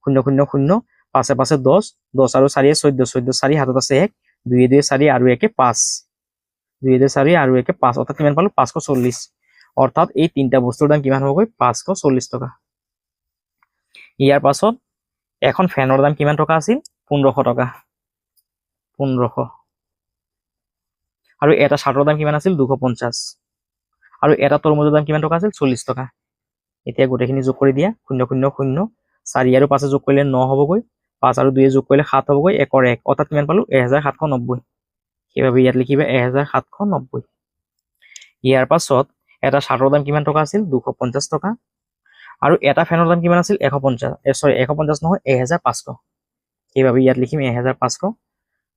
0 0 0, 5 5 10, 10 আৰু 4 14, 14 4, হাতত আছে 1, 2 2 4 আৰু 1 5, 2 2 4 আৰু 1 5, অৰ্থাৎ কিমান পালো? 540। অৰ্থাৎ এই 3টা বস্তুৰ দাম কিমান হ'বগৈ? 540 টকা। ইয়াৰ পাছত এখন ফেনৰ দাম কিমান টকা আছিল? 1500 টকা। 1500। আৰু এটা চাৰ্টৰ দাম কিমান আছিল? 250। আৰু এটা তৰমুজৰ দাম কিমান টকা আছিল? 40 টকা। এতিয়া গোটেইখিনি যোগ কৰি দিয়া, 0 0 0, 4 আৰু 5 যোগ কৰিলে 9 হ'বগৈ, 5 আৰু 2 যোগ কৰিলে 7 হ'বগৈ, 1ৰ 1, অৰ্থাৎ কিমান পালো? 1790। সেইবাবে ইয়াত লিখিবা 1790। ইয়াৰ পাছত এটা চাৰ্টৰ দাম কিমান টকা আছিল? 250 টকা। আৰু এটা ফেনৰ দাম কিমান আছিল? 150 নহয়, 1500। সেইবাবে ইয়াত লিখিম 1500।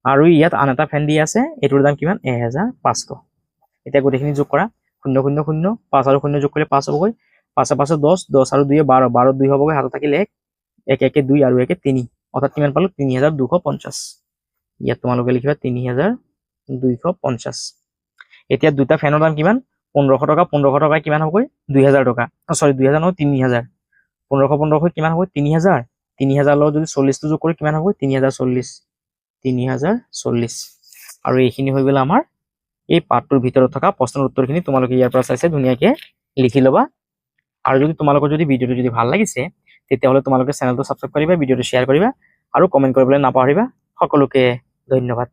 আৰু ইয়াত আন এটা ফেন দি আছে, এইটোৰ দাম কিমান? 1500। এতিয়া গোটেইখিনি যোগ কৰা, 0 0 0, 5 আৰু 0 যোগ কৰিলে 5 হ'বগৈ, 5 5 10, 10 আৰু 2 12, 12 2 হ'বগৈ, হাতত থাকিলে 1, 1 1 2 আৰু 1 3, অৰ্থাৎ কিমান পালো? 3250। ইয়াত তোমালোকে লিখিবা 3250। এতিয়া দুটা ফেনৰ দাম কিমান? 1500 টকা। 1500 টকা কিমান হ'বগৈ? 2000 টকা। 2000 নহয়, 3000। 1500 1500 কিমান হ'বগৈ? 3000। 3000 লগত যদি 40টো যোগ কৰি কিমান হ'ব 3040 আৰু এইখিনি হৈ গ'ল আমাৰ এই পাঠটোৰ ভিতৰত থকা প্ৰশ্নৰ উত্তৰখিনি তোমালোকে ইয়াৰ পৰা চাইছে ধুনীয়াকৈ লিখি ল'বা আৰু যদি তোমালোকৰ যদি ভিডিঅ'টো যদি ভাল লাগিছে তেতিয়াহ'লে তোমালোকে চেনেলটো ছাবস্ক্ৰাইব কৰিবা ভিডিঅ'টো শ্বেয়াৰ কৰিবা আৰু কমেণ্ট কৰিবলৈ নাপাহৰিবা সকলোকে ধন্যবাদ